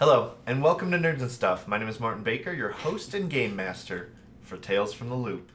Hello, and welcome to Nerds and Stuff. My name is Martin Baker, your host and game master for Tales from the Loop.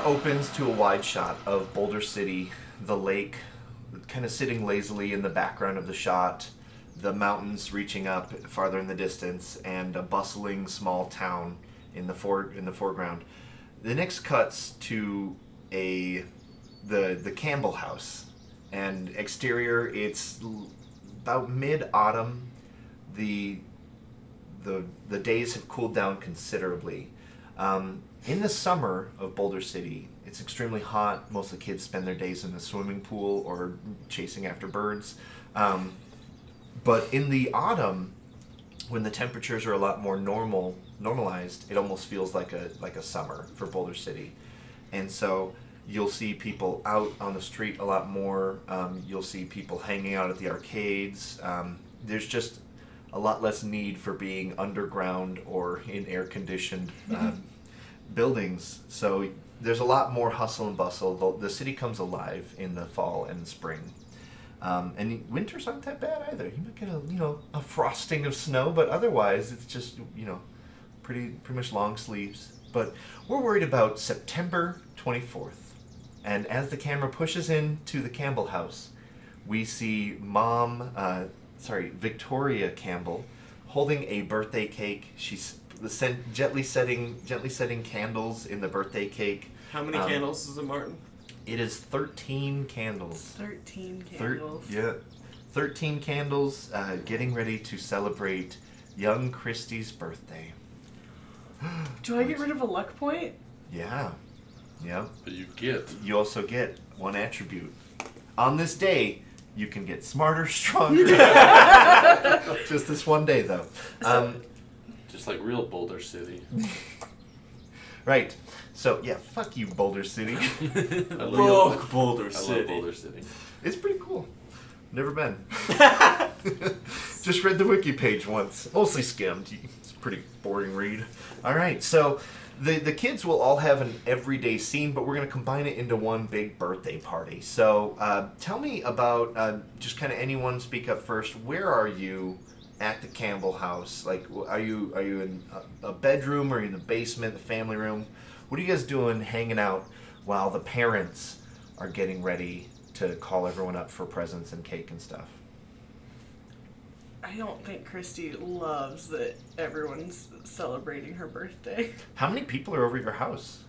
Opens to a wide shot of Boulder City, the lake kind of sitting lazily in the background of the shot, the mountains reaching up farther in the distance, and a bustling small town in the foreground. The next cuts to the Campbell house, and exterior it's about mid-autumn. The days have cooled down considerably. In the summer of Boulder City, it's extremely hot. Most of the kids spend their days in the swimming pool or chasing after birds. But in the autumn, when the temperatures are a lot more normalized, it almost feels like a summer for Boulder City. And so you'll see people out on the street a lot more. You'll see people hanging out at the arcades. There's just a lot less need for being underground or in air-conditioned buildings, so there's a lot more hustle and bustle. The city comes alive in the fall and spring, and winters aren't that bad either. You might get a frosting of snow, but otherwise it's just pretty much long sleeves. But we're worried about September 24th, and as the camera pushes into the Campbell house, we see Victoria Campbell holding a birthday cake. She's gently setting candles in the birthday cake. How many candles is it, Martin? It is 13 candles. 13 candles. 13 candles, getting ready to celebrate young Christy's birthday. Do I get rid of a luck point? Yeah. But you also get one attribute. On this day, you can get smarter, stronger. Just this one day, though. Just like real Boulder City. Right. So, yeah, fuck you, Boulder City. I love Boulder City. I love Boulder City. It's pretty cool. Never been. Just read the wiki page once. Mostly skimmed. It's a pretty boring read. All right, so the kids will all have an everyday scene, but we're going to combine it into one big birthday party. So tell me about, just kind of anyone speak up first. Where are you at the Campbell house? Like, are you in a bedroom, or are you in the basement, the family room? What are you guys doing hanging out while the parents are getting ready to call everyone up for presents and cake and stuff? I don't think Christy loves that everyone's celebrating her birthday. How many people are over your house?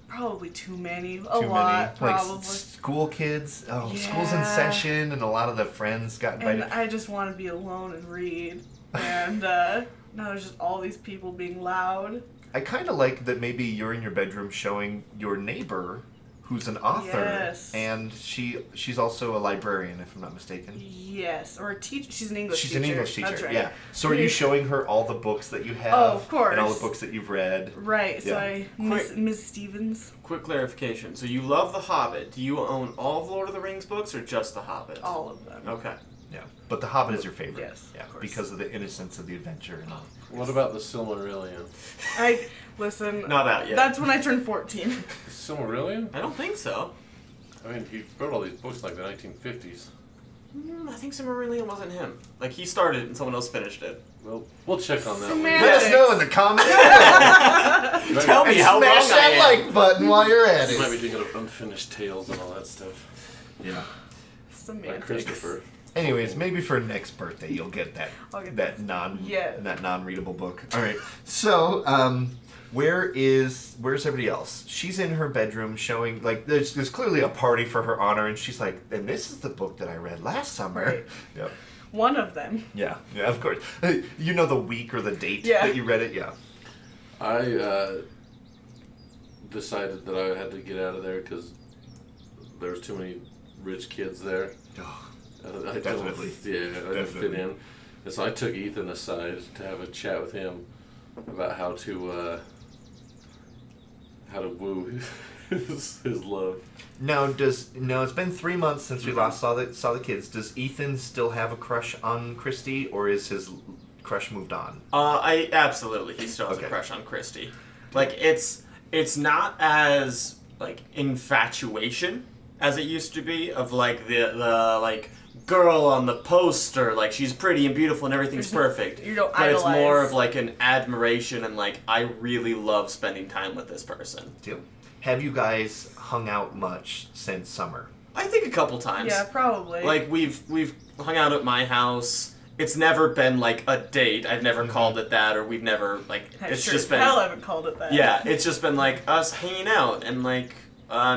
Probably too many. Too lot, many. probably. Like school kids? Oh, Yeah. School's in session, and a lot of the friends got invited. And I just want to be alone and read. And now there's just all these people being loud. I kind of like that maybe you're in your bedroom showing your neighbor, who's an author, Yes. and she's also a librarian, if I'm not mistaken. Yes, or a teacher. She's an English She's teacher. an English teacher, That's right. yeah. So are you showing her all the books that you have? Oh, of course. And all the books that you've read? Right, so Yeah. Miss Stevens. Quick clarification. So you love The Hobbit. Do you own all of Lord of the Rings books or just The Hobbit? All of them. Okay. Yeah. But The Hobbit is your favorite. Yes, Yeah, of course. because of the innocence of the adventure. And all. What about the Silmarillion? Listen. Not out yet. That's when I turned 14. The Silmarillion? I don't think so. I mean, he wrote all these books like the 1950s. I think Silmarillion wasn't him. Like, he started it and someone else finished it. Well, we'll check on that Semantics. Let us know in the comments. one. Tell me how Smash wrong I that am. like button while you're at You might be it. thinking of Unfinished Tales and all that stuff. Yeah. Semantics. Like Christopher. Anyways, maybe for next birthday you'll get that I'll get that that. non-readable book. All right. So, where's everybody else? She's in her bedroom showing like there's clearly a party for her honor, and she's like, and this is the book that I read last summer. Right. Yep. One of them. Yeah, of course. You know the week or the date Yeah. that you read it? Yeah. I decided that I had to get out of there because there was too many rich kids there. I Definitely. Yeah, I didn't fit in. And so I took Ethan aside to have a chat with him about how to woo his love. Now, it's been 3 months since we last saw the kids. Does Ethan still have a crush on Christy, or is his crush moved on? I absolutely. He still has Okay. a crush on Christy. Like, it's not as, like, infatuation as it used to be of, like, the like, girl on the poster, like, she's pretty and beautiful and everything's perfect. You don't But it's idolize. more of, like, an admiration and, like, I really love spending time with this person. Deal. Have you guys hung out much since summer? I think a couple times. Yeah, probably. Like, we've hung out at my house. It's never been, like, a date. I've never called it that, or we've never, like, I it's sure just as been... hell haven't called it that. Yeah, it's just been like us hanging out and like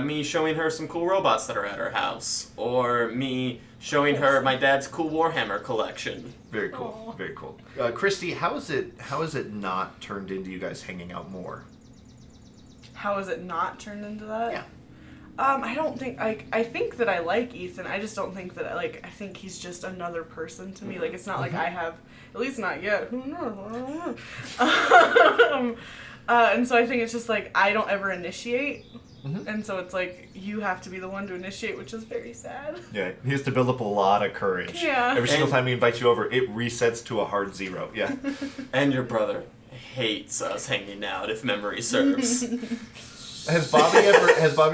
me showing her some cool robots that are at her house, or me showing her my dad's cool Warhammer collection. Very cool. Aw. Very cool. Christy, how is it not turned into you guys hanging out more? How is it not turned into that? Yeah. I don't think I think that I like Ethan. I just don't think that I think he's just another person to me. Like it's not like I have, at least not yet. Who knows? And so I think it's just like I don't ever initiate, and so it's like you have to be the one to initiate, which is very sad. Yeah, he has to build up a lot of courage. Yeah. Every single And- time he invites you over, it resets to a hard 0. Yeah. And your brother hates us hanging out, if memory serves. Has Bobby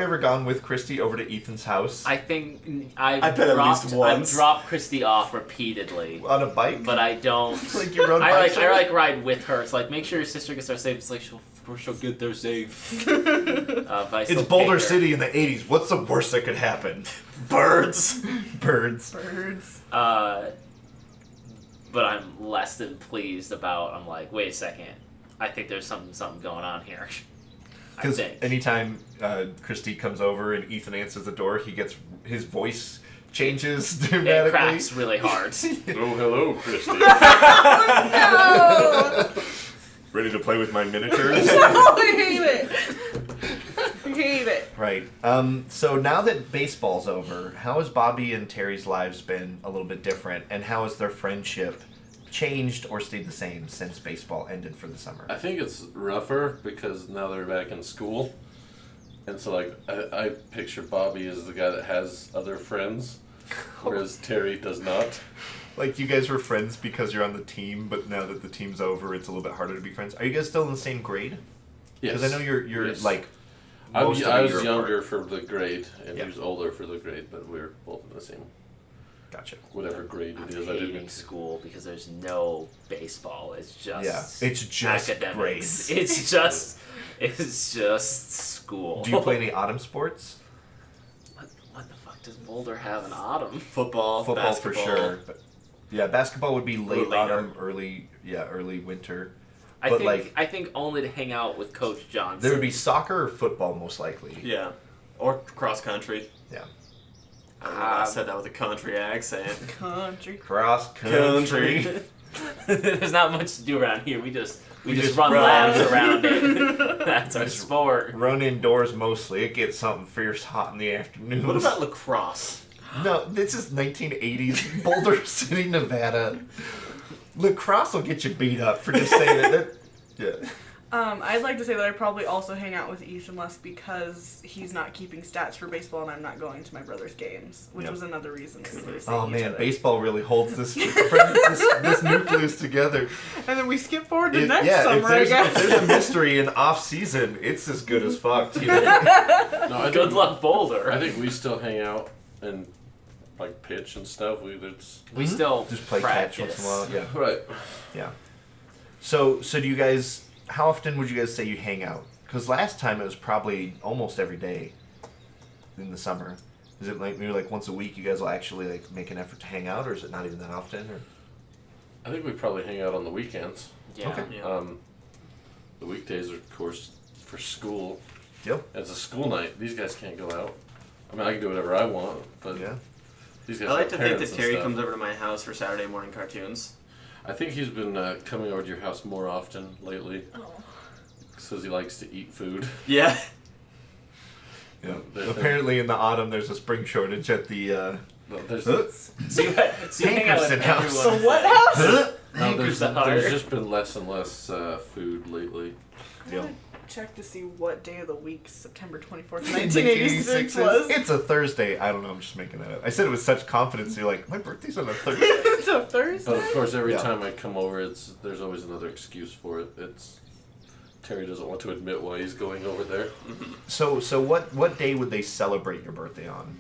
ever gone with Christy over to Ethan's house I think I bet at least I've once. dropped Christy off repeatedly, on a bike? but I don't. Like you rode I bikes? like ride with her. It's like make sure your sister gets there safe. It's like she'll get there safe. But I still It's Boulder pay her. City in the 80s. What's the worst that could happen? Birds. Birds. Birds. But I'm less than pleased about. I'm like, wait a second. I think there's something going on here. I Because think. anytime Christy comes over and Ethan answers the door, his voice changes It dramatically. cracks really hard. Oh, hello, Christy. No! Ready to play with my miniatures? I hate it. I hate it. Right. So now that baseball's over, how has Bobby and Terry's lives been a little bit different, and how has their friendship changed or stayed the same since baseball ended for the summer? I think it's rougher because now they're back in school. And so, like, I picture Bobby as the guy that has other friends, whereas Terry does not. Like, you guys were friends because you're on the team, but now that the team's over, it's a little bit harder to be friends. Are you guys still in the same grade? Yes. Because I know you're Yes. like, I most of a was year younger apart. for the grade, and Yeah. he was older for the grade, but we were both in the same, Gotcha. whatever grade I'm it is. I hating didn't. school because there's no baseball. It's just Yeah, it's just academics. grades. It's just school. Do you play any autumn sports? What the fuck does Boulder have in autumn? Football, Football for basketball. sure. But, yeah, basketball would be late Later. autumn, early winter. I But, think like- I think only to hang out with Coach Johnson. There would be soccer or football most likely. Yeah. Or cross country. Yeah. I don't know why I said that with a country accent. Country. Cross country. There's not much to do around here. We just just run run. laps around it. That's our Just sport. Run indoors mostly. It gets something fierce hot in the afternoon. What about lacrosse? No, this is 1980s Boulder City, Nevada. Lacrosse will get you beat up for just saying it. Yeah. I'd like to say that I probably also hang out with Ethan less because he's not keeping stats for baseball and I'm not going to my brother's games, which Yep. was another reason. that we were seeing Oh each man, other. baseball really holds this nucleus together. And then we skip forward to next If summer, I there's, guess. if there's a mystery in off season, it's as good as fucked. You know? No, I Good think, luck, Boulder. I think we still hang out, and like pitch and stuff. We still just play catch once in a while. Yeah. Right. Yeah. So do you guys? How often would you guys say you hang out? Because last time it was probably almost every day in the summer. Is it like maybe like once a week you guys will actually like make an effort to hang out, or is it not even that often? Or I think we probably hang out on the weekends. Yeah. Okay. Yeah. The weekdays are, of course, for school. Yep. It's a school night. These guys can't go out. I mean, I can do whatever I want, but Yeah. these guys I like have to think parents that and Terry stuff. comes over to my house for Saturday morning cartoons. I think he's been coming over to your house more often lately. Says he likes to eat food. Yeah. Yeah. There's- Apparently, in the autumn, there's a spring shortage at the. No, there's, So you hang out with Hankerson house. everyone. What house? no, there's Hankerson. just been less and less food lately. Deal. Check to see what day of the week September 24th, 1986 was. It's a Thursday. I don't know. I'm just making that up. I said it with such confidence. You're like, my birthday's on a Thursday. It's a Thursday. But of course, every Yeah. time I come over, there's always another excuse for it. Terry doesn't want to admit why he's going over there. So what day would they celebrate your birthday on?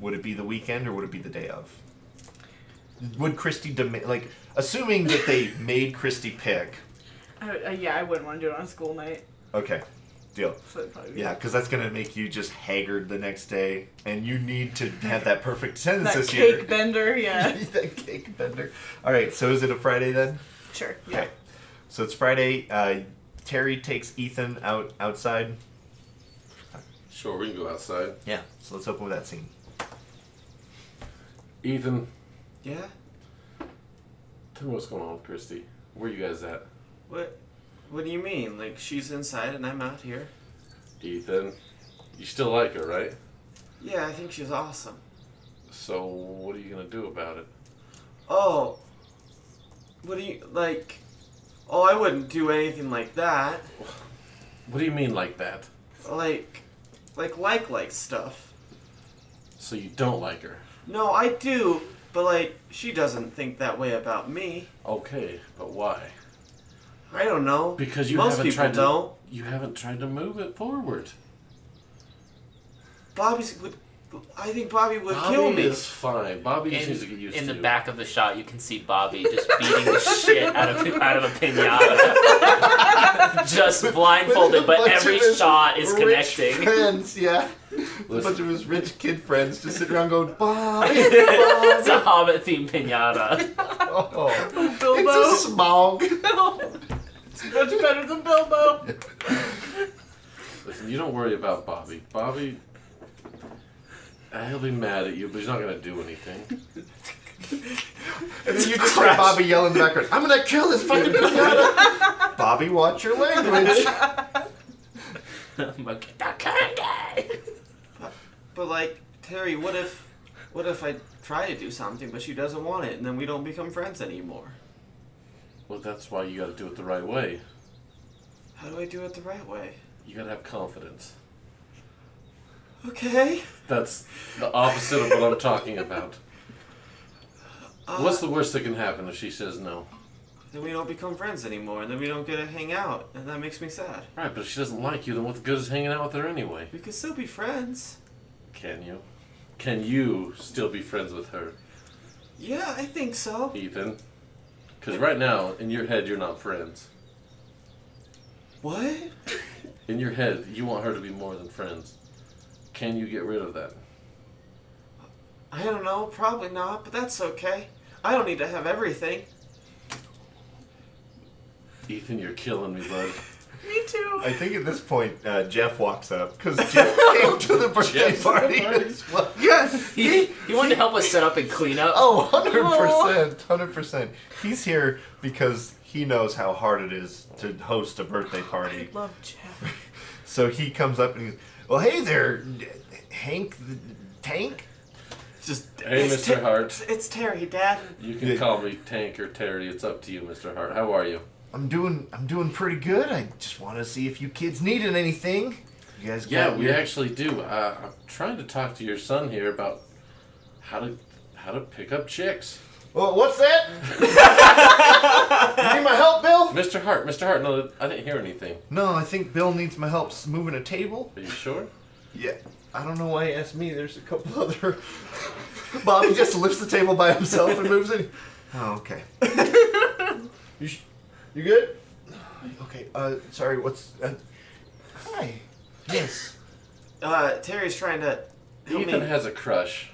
Would it be the weekend or would it be the day of? Would Christy like assuming that they made Christy pick? Yeah, I wouldn't want to do it on school night. Okay, deal. So it'd probably be Yeah, because that's gonna make you just haggard the next day, and you need to have that perfect sentence that this cake year. bender. Yeah. That cake bender. All right, so is it a Friday then? Sure. Yeah. Okay. So it's Friday. Terry takes Ethan outside. Sure, we can go outside. Yeah. So let's open with that scene. Ethan, Yeah? tell me what's going on with Christy. Where you guys at? What do you mean? Like, she's inside and I'm out here? Ethan, you still like her, right? Yeah, I think she's awesome. So what are you gonna do about it? Oh. What do you, like... Oh, I wouldn't do anything like that. What do you mean like that? Like stuff. So you don't like her? No, I do, but like, she doesn't think that way about me. Okay, but why? I don't know. Because you Most haven't people tried to. don't. You haven't tried to move it forward. I think Bobby would Bobby kill me. is fine. Bobby just needs to get used to In the you. back of the shot, you can see Bobby just beating the shit out of a pinata, just blindfolded. With a But bunch every of his shot is rich connecting. Friends, yeah. A Listen. bunch of his rich kid friends just sitting around going, Bobby, It's a Hobbit themed pinata. Oh, Bilbo. it's a smog. It's much better than Bilbo. Listen, you don't worry about Bobby. Bobby, he'll be mad at you, but he's not gonna do anything. And then you just hear Bobby yell in the background, I'm gonna kill this fucking pinata. Bobby, watch your language. But like, Terry, what if I try to do something, but she doesn't want it, and then we don't become friends anymore? Well, that's why you gotta do it the right way. How do I do it the right way? You gotta have confidence. Okay. That's the opposite of what I'm talking about. What's the worst that can happen if she says no? Then we don't become friends anymore, and then we don't get to hang out, and that makes me sad. Right, but if she doesn't like you, then what good is hanging out with her anyway? We could still be friends. Can you? Can you still be friends with her, Yeah, I think so. Ethan? Because right now, in your head, you're not friends. What? In your head, you want her to be more than friends. Can you get rid of that? I don't know, probably not, but that's okay. I don't need to have everything. Ethan, you're killing me, bud. Me too. I think at this point, Jeff walks up, because Jeff came to the birthday Jeff. party as well. Yes. He wanted to help us set up and clean up. Oh, 100%. 100%. He's here because he knows how hard it is to host a birthday party. I love Jeff. So he comes up and he goes, well, hey there, Hank the Tank? Just Hey, it's Mr. Hart. It's Terry, Dad. You can Yeah. call me Tank or Terry. It's up to you, Mr. Hart. How are you? I'm doing pretty good. I just want to see if you kids needed anything. You guys got Yeah, we your- actually do. I'm trying to talk to your son here about how to pick up chicks. Well, what's that? You need my help, Bill? Mr. Hart, no, I didn't hear anything. No, I think Bill needs my help moving a table. Are you sure? Yeah. I don't know why he asked me. There's a couple other... Bobby just lifts the table by himself and moves in. Oh, okay. You good? Okay, sorry, what's... hi. Yes. Terry's trying to help Ethan me. has a crush.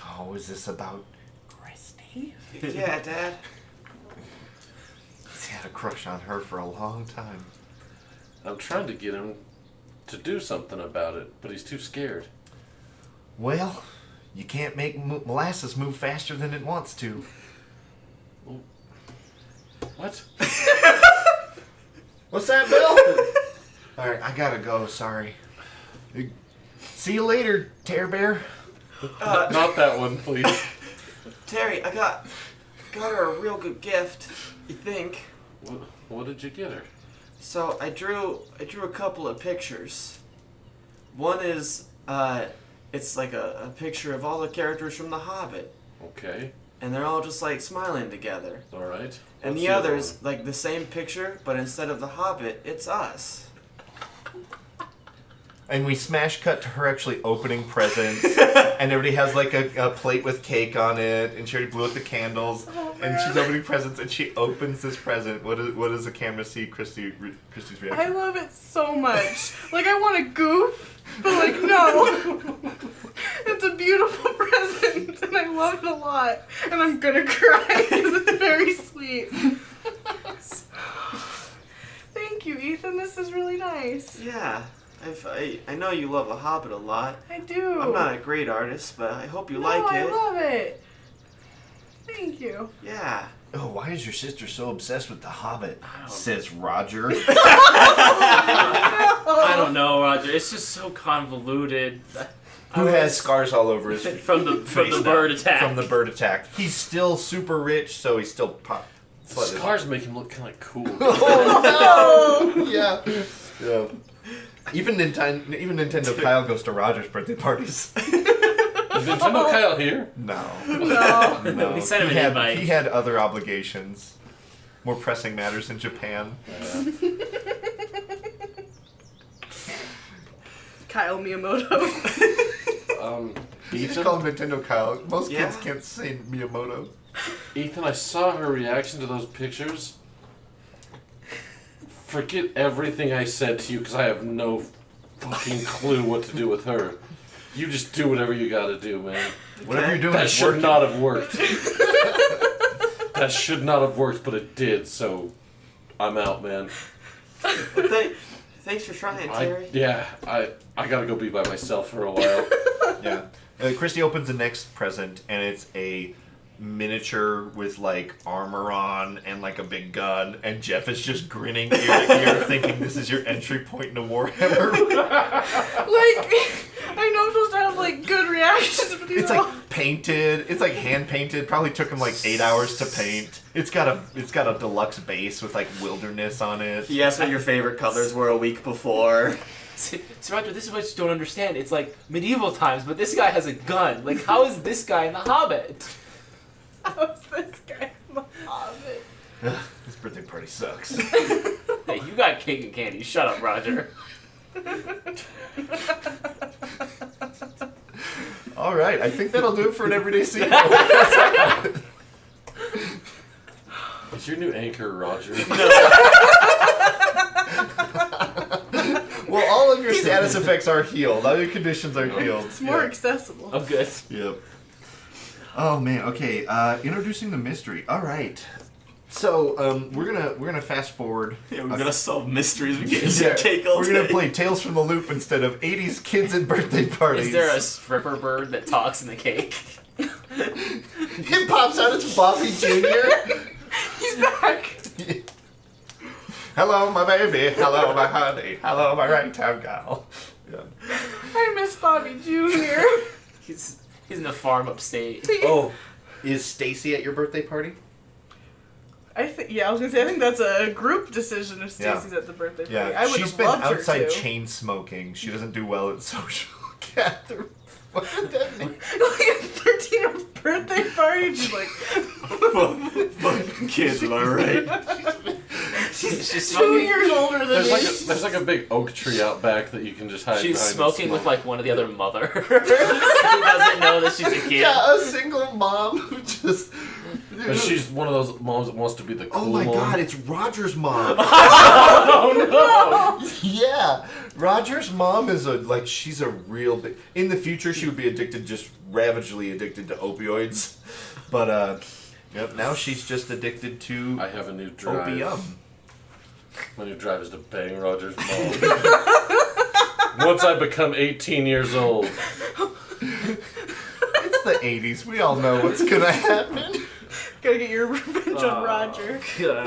Oh, is this about Christy? Yeah, Dad. He's had a crush on her for a long time. I'm trying to get him to do something about it, but he's too scared. Well, you can't make molasses move faster than it wants to. What? What's that, Bill? Alright, I gotta go, sorry. See you later, Tear Bear. Not that one, please. Terry, I got her a real good gift. You think? What did you get her? So I drew a couple of pictures. One is it's like a picture of all the characters from The Hobbit, Okay. and they're all just like smiling together. All right. And What's the other other's one? like the same picture, but instead of The Hobbit, it's us. And we smash cut to her actually opening presents, and everybody has like a plate with cake on it, and she already blew out the candles, and she's opening presents, and she opens this present. What does the camera see? Christy's reaction. I love it so much. Like, I want to goof, but like, no. It's a beautiful present, and I love it a lot. And I'm gonna cry because it's very sweet. Thank you, Ethan. This is really nice. Yeah. I know you love The Hobbit a lot. I do. I'm not a great artist, but I hope you No, like I it. love it. Thank you. Yeah. Oh, why is your sister so obsessed with The Hobbit? don't- Says Roger. I don't know, Roger. It's just so convoluted. Who has scars all over his face? From the bird attack. From the bird attack. He's still super rich, so he's still slightly Scars make him look kind of cool. Oh no! Yeah. Yeah. Even Nintendo Kyle goes to Roger's birthday parties. Is Nintendo Kyle here? No. No. No. We sent him an had, invite. He had other obligations. More pressing matters in Japan. Kyle Miyamoto. You just Ethan, call him Nintendo Kyle. Most kids Yeah. can't say Miyamoto. Ethan, I saw her reaction to those pictures. Forget everything I said to you because I have no fucking clue what to do with her. You just do whatever you gotta do, man. Whatever you're doing That is should working. not have worked. That should not have worked, but it did, so I'm out, man. Thanks for trying, I Terry. gotta go be by myself for a while. Yeah. Christy opens the next present, and it's a miniature with like armor on and like a big gun, and Jeff is just grinning ear to ear, thinking this is your entry point into Warhammer. Like, I know I'm supposed to have like good reactions, but these It's are all... like painted. It's like hand painted. Probably took him like 8 hours to paint. It's got a deluxe base with like wilderness on it. He asked what your favorite colors were a week before. See, Roger, this is what you don't understand. It's like medieval times, but this guy has a gun. Like, how is this guy in The Hobbit? How's this guy in The Hobbit? This birthday party sucks. Hey, you got cake and candy. Shut up, Roger. All right, I think that'll do it for an everyday scene. Is your new anchor Roger? Well, all of your status effects are healed. All your conditions are healed. It's more Yeah. accessible. I'm good. Yep. Oh man. Okay. Introducing the mystery. All right. So we're gonna fast forward. Yeah, we're gonna solve mysteries. We get Yeah, cake all we're gonna day. play Tales from the Loop instead of 80s kids and birthday parties. Is there a stripper bird that talks in the cake? It pops out. It's Bobby Jr. He's back. Hello, my baby. Hello, my honey. Hello, my ragtime gal. Yeah. I miss Bobby Jr. He's in the farm upstate. Oh, is Stacy at your birthday party? I think that's a group decision if Yeah. Stacy's at the birthday party. Yeah, I would she's have been loved outside her to. chain smoking. She doesn't do well at social gatherings. What did that mean? Like a 13-year-old birthday party, she's like, Fucking kids, am I right? She's 2 smoking. years older than me. There's like a big oak tree out back that you can just hide She's behind. smoking and with smoke. like one of the other mothers who doesn't know that she's a kid. Yeah, a single mom who just. But she's one of those moms that wants to be the cool Oh my mom. god, it's Roger's mom. Oh Yeah, Roger's mom is she's a real big. In the future, she would be addicted, just ravagely addicted to opioids. But yep, now she's just addicted to I have a new drive. opium. My new drive is to bang Roger's mom. Once I become 18 years old. It's the 80s. We all know what's gonna happen. Gotta get your revenge on Roger. God.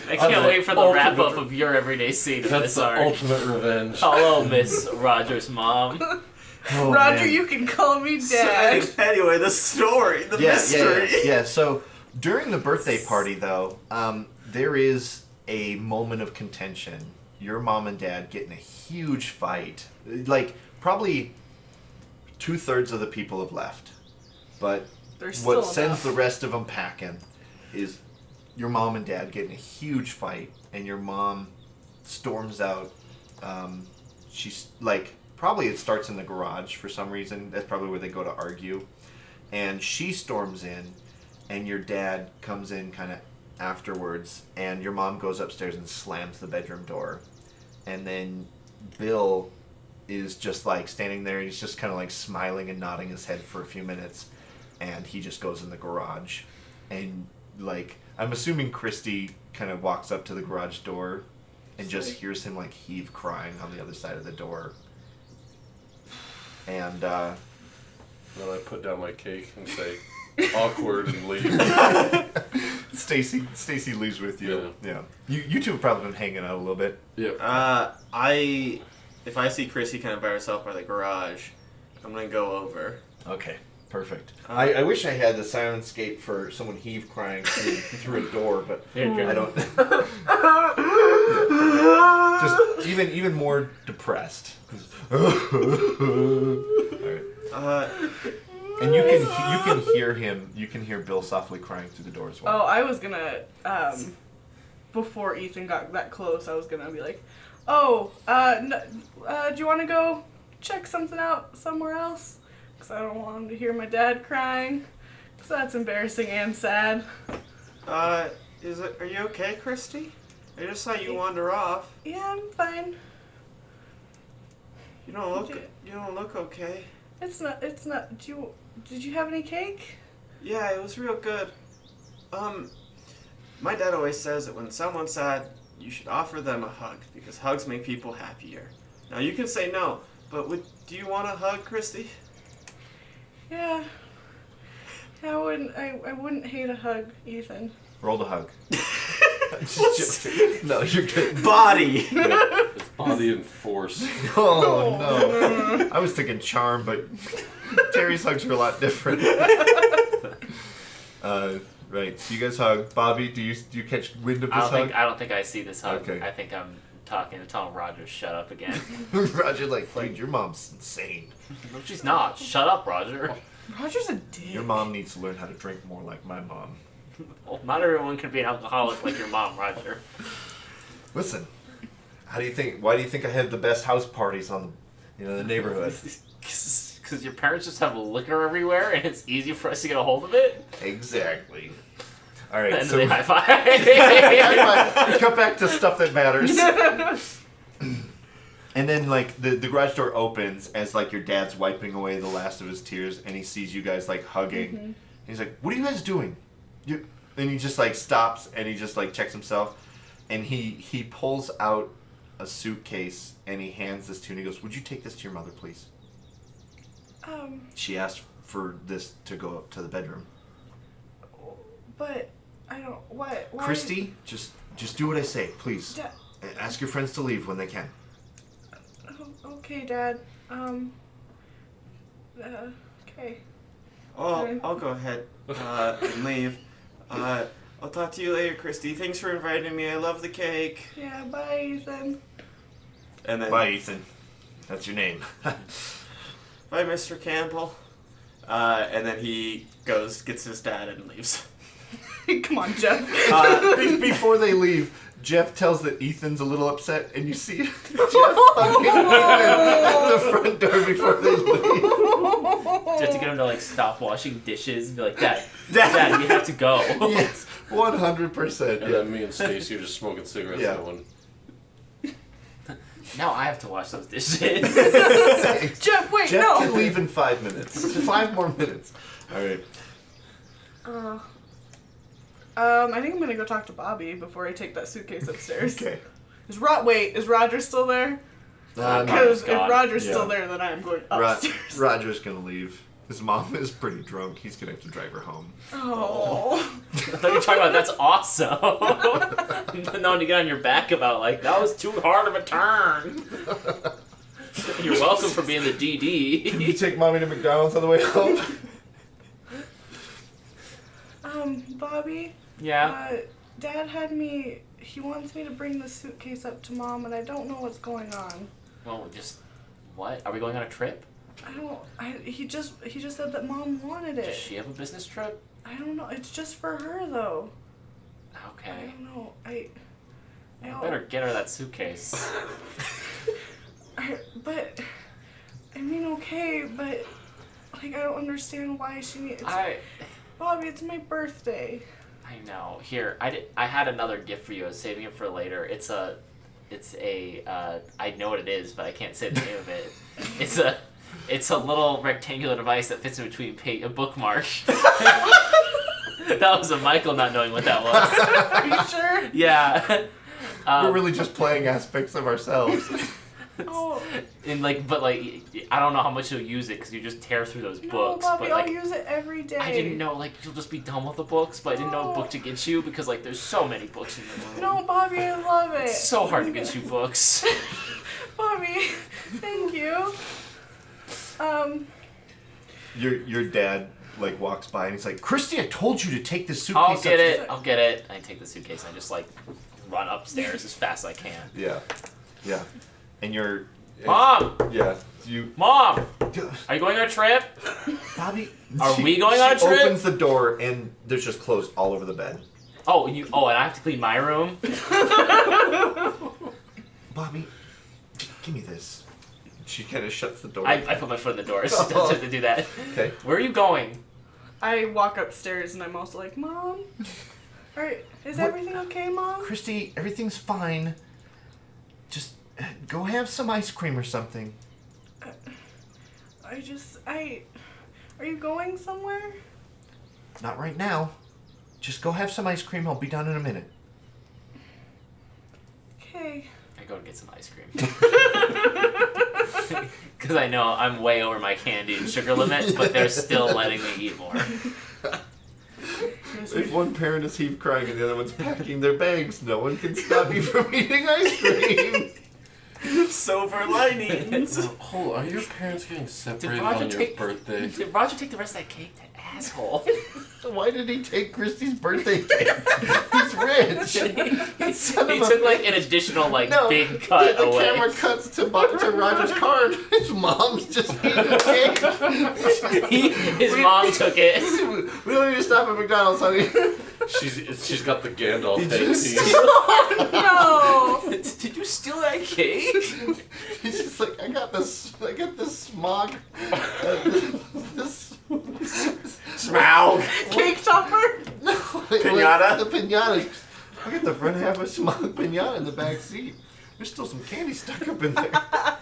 I can't wait for the ultimate- wrap up of your everyday scene of That's this the arc. ultimate revenge. Hello, Miss Rogers' mom. Oh, Roger, man. you can call me Dad. So, anyway, the story, the mystery. Yeah. So during the birthday party, though, there is a moment of contention. Your mom and dad get in a huge fight. Like, probably 2/3 of the people have left. But There's what still sends enough. the rest of them packing is your mom and dad get in a huge fight, and your mom storms out. She's like, probably it starts in the garage for some reason. That's probably where they go to argue. And she storms in, and your dad comes in kind of afterwards, and your mom goes upstairs and slams the bedroom door. And then Bill is just like standing there, he's just kind of like smiling and nodding his head for a few minutes, and he just goes in the garage. And like, I'm assuming Christy kind of walks up to the garage door and just hears him like heave crying on the other side of the door. And Then I put down my cake and say, awkward, and leave. Stacy leaves with you. Yeah. You two have probably been hanging out a little bit. Yep. If I see Chrissy kind of by herself by the garage, I'm gonna go over. Okay, perfect. I wish I had the Syrinscape for someone heave crying through a door, but Here, I don't. Just even more depressed. Alright. And you can hear him. You can hear Bill softly crying through the door as Oh, well. I was gonna, before Ethan got that close, I was gonna be like, oh, do you want to go check something out somewhere else? Because I don't want him to hear my dad crying. Because that's embarrassing and sad. Are you okay, Christy? I just saw you wander off. Yeah, I'm fine. You don't look okay. It's not, did you have any cake? Yeah, it was real good. My dad always says that when someone's sad, you should offer them a hug, because hugs make people happier. Now, you can say no, but do you want a hug, Christy? Yeah. I wouldn't hate a hug, Ethan. Roll the hug. No, you're good. Body! It's body and force. Oh no! I was thinking charm, but Terry's hugs are a lot different. Right. So you guys hug. Bobby, do you catch wind of this hug? I don't think I see this hug. Okay. I think I'm telling Roger to shut up again. Roger, like, dude, your mom's insane. No, she's not. Shut up, Roger. Roger's a dick. Your mom needs to learn how to drink more like my mom. Well, not everyone can be an alcoholic like your mom, Roger. Listen, why do you think I have the best house parties on the neighborhood? Because your parents just have liquor everywhere, and it's easy for us to get a hold of it. Exactly. All right, And so then they high five. we cut back to stuff that matters. And then, like, the garage door opens as, like, your dad's wiping away the last of his tears, and he sees you guys, like, hugging. Mm-hmm. He's like, what are you guys doing? And he just, like, stops, and he just, like, checks himself. And he pulls out a suitcase, and he hands this to you, and he goes, would you take this to your mother, please? She asked for this to go up to the bedroom. But I don't. Why? Christy, just do what I say, please. Da- And ask your friends to leave when they can. Okay, Dad. Okay. I'll go ahead and leave. I'll talk to you later, Christy. Thanks for inviting me. I love the cake. Yeah. Bye, Ethan. And then Bye, Ethan. That's your name. bye, Mr. Campbell. And then he gets his dad and leaves. Come on, Jeff. Before they leave, Jeff tells that Ethan's a little upset, and you see Jeff hugging Ethan at the front door before they leave. Just to get him to like stop washing dishes and be like, Dad, we have to go. Yes, 100%. And then me and Stacy are just smoking cigarettes going. Now I have to wash those dishes. Jeff, wait, Jeff no. can leave in 5 minutes. 5 more minutes. All right. I think I'm gonna go talk to Bobby before I take that suitcase upstairs. Okay. Is Roger still there? No. Because if God. Roger's Yeah. still there, then I am going upstairs. Roger's gonna leave. His mom is pretty drunk. He's gonna have to drive her home. Oh. I thought you were talking about that's awesome. No one to get on your back about like that was too hard of a turn. You're welcome for being the DD. Can you take mommy to McDonald's on the way home? Bobby? Yeah. Dad had me, he wants me to bring the suitcase up to Mom, and I don't know what's going on. Well, just what? Are we going on a trip? He just said that Mom wanted it. Does she have a business trip? I don't know, it's just for her, though. I Okay. don't know, I better get her that suitcase. But, I mean, okay, but, like, I don't understand why she needs... Bobby, it's my birthday. I know. Here, I had another gift for you. I was saving it for later. It's a I know what it is, but I can't say the name of it. It's a little rectangular device that fits in between a bookmark. That was a Michael not knowing what that was. Are you sure? Yeah. We're really just playing aspects of ourselves. Oh. And but I don't know how much you'll use it because you just tear through those books. No, Bobby, but I'll use it every day. I didn't know you'll just be done with the books, but I didn't know what book to get you because there's so many books in the room. No, Bobby, I love it. It's so hard to get you books. Bobby, thank you. Your dad walks by and he's like, Christy, I told you to take this suitcase. I'll get it. I take the suitcase and I just run upstairs as fast as I can. Yeah. And you're... Mom! Yeah. Mom! Are you going on a trip? Bobby... Are we going on a trip? She opens the door and there's just clothes all over the bed. Oh, and I have to clean my room? Bobby, give me this. She kind of shuts the door. I put my foot in the door to do that. Okay. Where are you going? I walk upstairs and I'm also like, Mom? Alright, is everything okay, Mom? Christy, everything's fine. Just go have some ice cream or something. Are you going somewhere? Not right now. Just go have some ice cream. I'll be done in a minute. Okay. I go to get some ice cream. Because I know I'm way over my candy and sugar limit, but they're still letting me eat more. If one parent is heave crying and the other one's packing their bags, no one can stop you from eating ice cream. Silver linings. Are your parents getting separated Roger on your take- birthday? Did Roger take the rest of that cake? That asshole. Why did he take Christy's birthday cake? He's rich. He took an additional big cut the away. camera cuts to Roger's car and his mom's just eating the cake. His mom took it. We don't need to stop at McDonald's, honey. She's got the Gandalf Did head you piece. No! Did you steal that cake? He's just like, I got this smog. This Smaug. Cake topper? No, Pinata? The pinata. I got the front half of smog pinata in the back seat. There's still some candy stuck up in there. I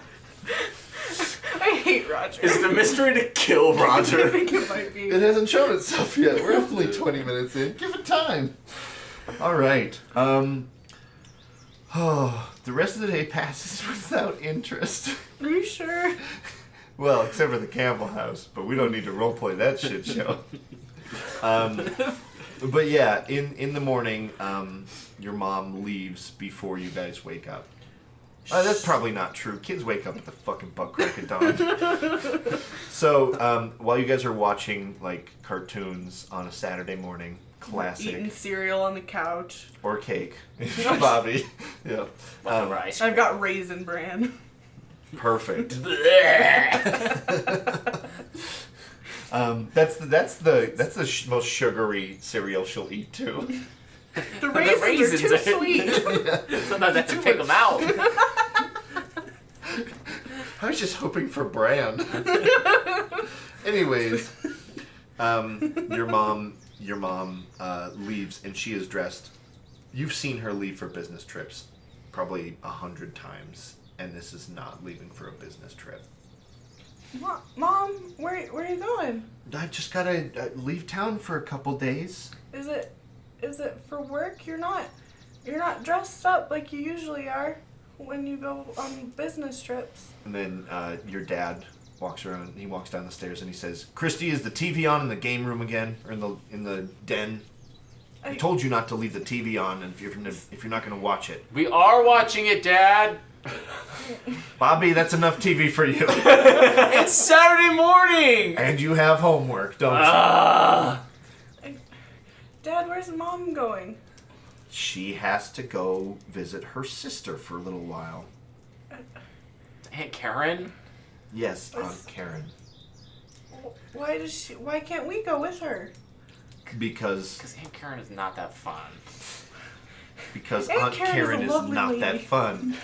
hate Roger. Is the mystery to kill I Roger? think it might be. It hasn't shown itself yet. We're only 20 minutes in. Give it time. All right. The rest of the day passes without interest. Are you sure? Well, except for the Campbell house, but we don't need to roleplay that shit show. But yeah, in the morning, your mom leaves before you guys wake up. That's probably not true. Kids wake up at the fucking butt crack of dawn. So while you guys are watching cartoons on a Saturday morning, classic, Eating cereal on the couch. or cake, Bobby. Yeah. Leftover ice I've got Raisin Bran. Perfect. cream. That's the most sugary cereal she'll eat too. The raisins are too sweet. Sometimes I have to pick them out. I was just hoping for bran. Anyways, your mom leaves, and she is dressed. You've seen her leave for business trips probably 100 times, and this is not leaving for a business trip. Mom, where are you going? I've just gotta leave town for a couple days. Is it for work? You're not dressed up like you usually are when you go on business trips. And then your dad walks around. He walks down the stairs and he says, "Christy, is the TV on in the game room again, or in the den? I told you not to leave the TV on, and if you're not gonna watch it." We are watching it, Dad. Bobby, that's enough TV for you. It's Saturday morning. And you have homework, don't you? Dad, where's Mom going? She has to go visit her sister for a little while. Aunt Karen? Yes, Aunt Karen. Why can't we go with her? Because Aunt Karen is not that fun. Aunt Karen is not lady. that fun.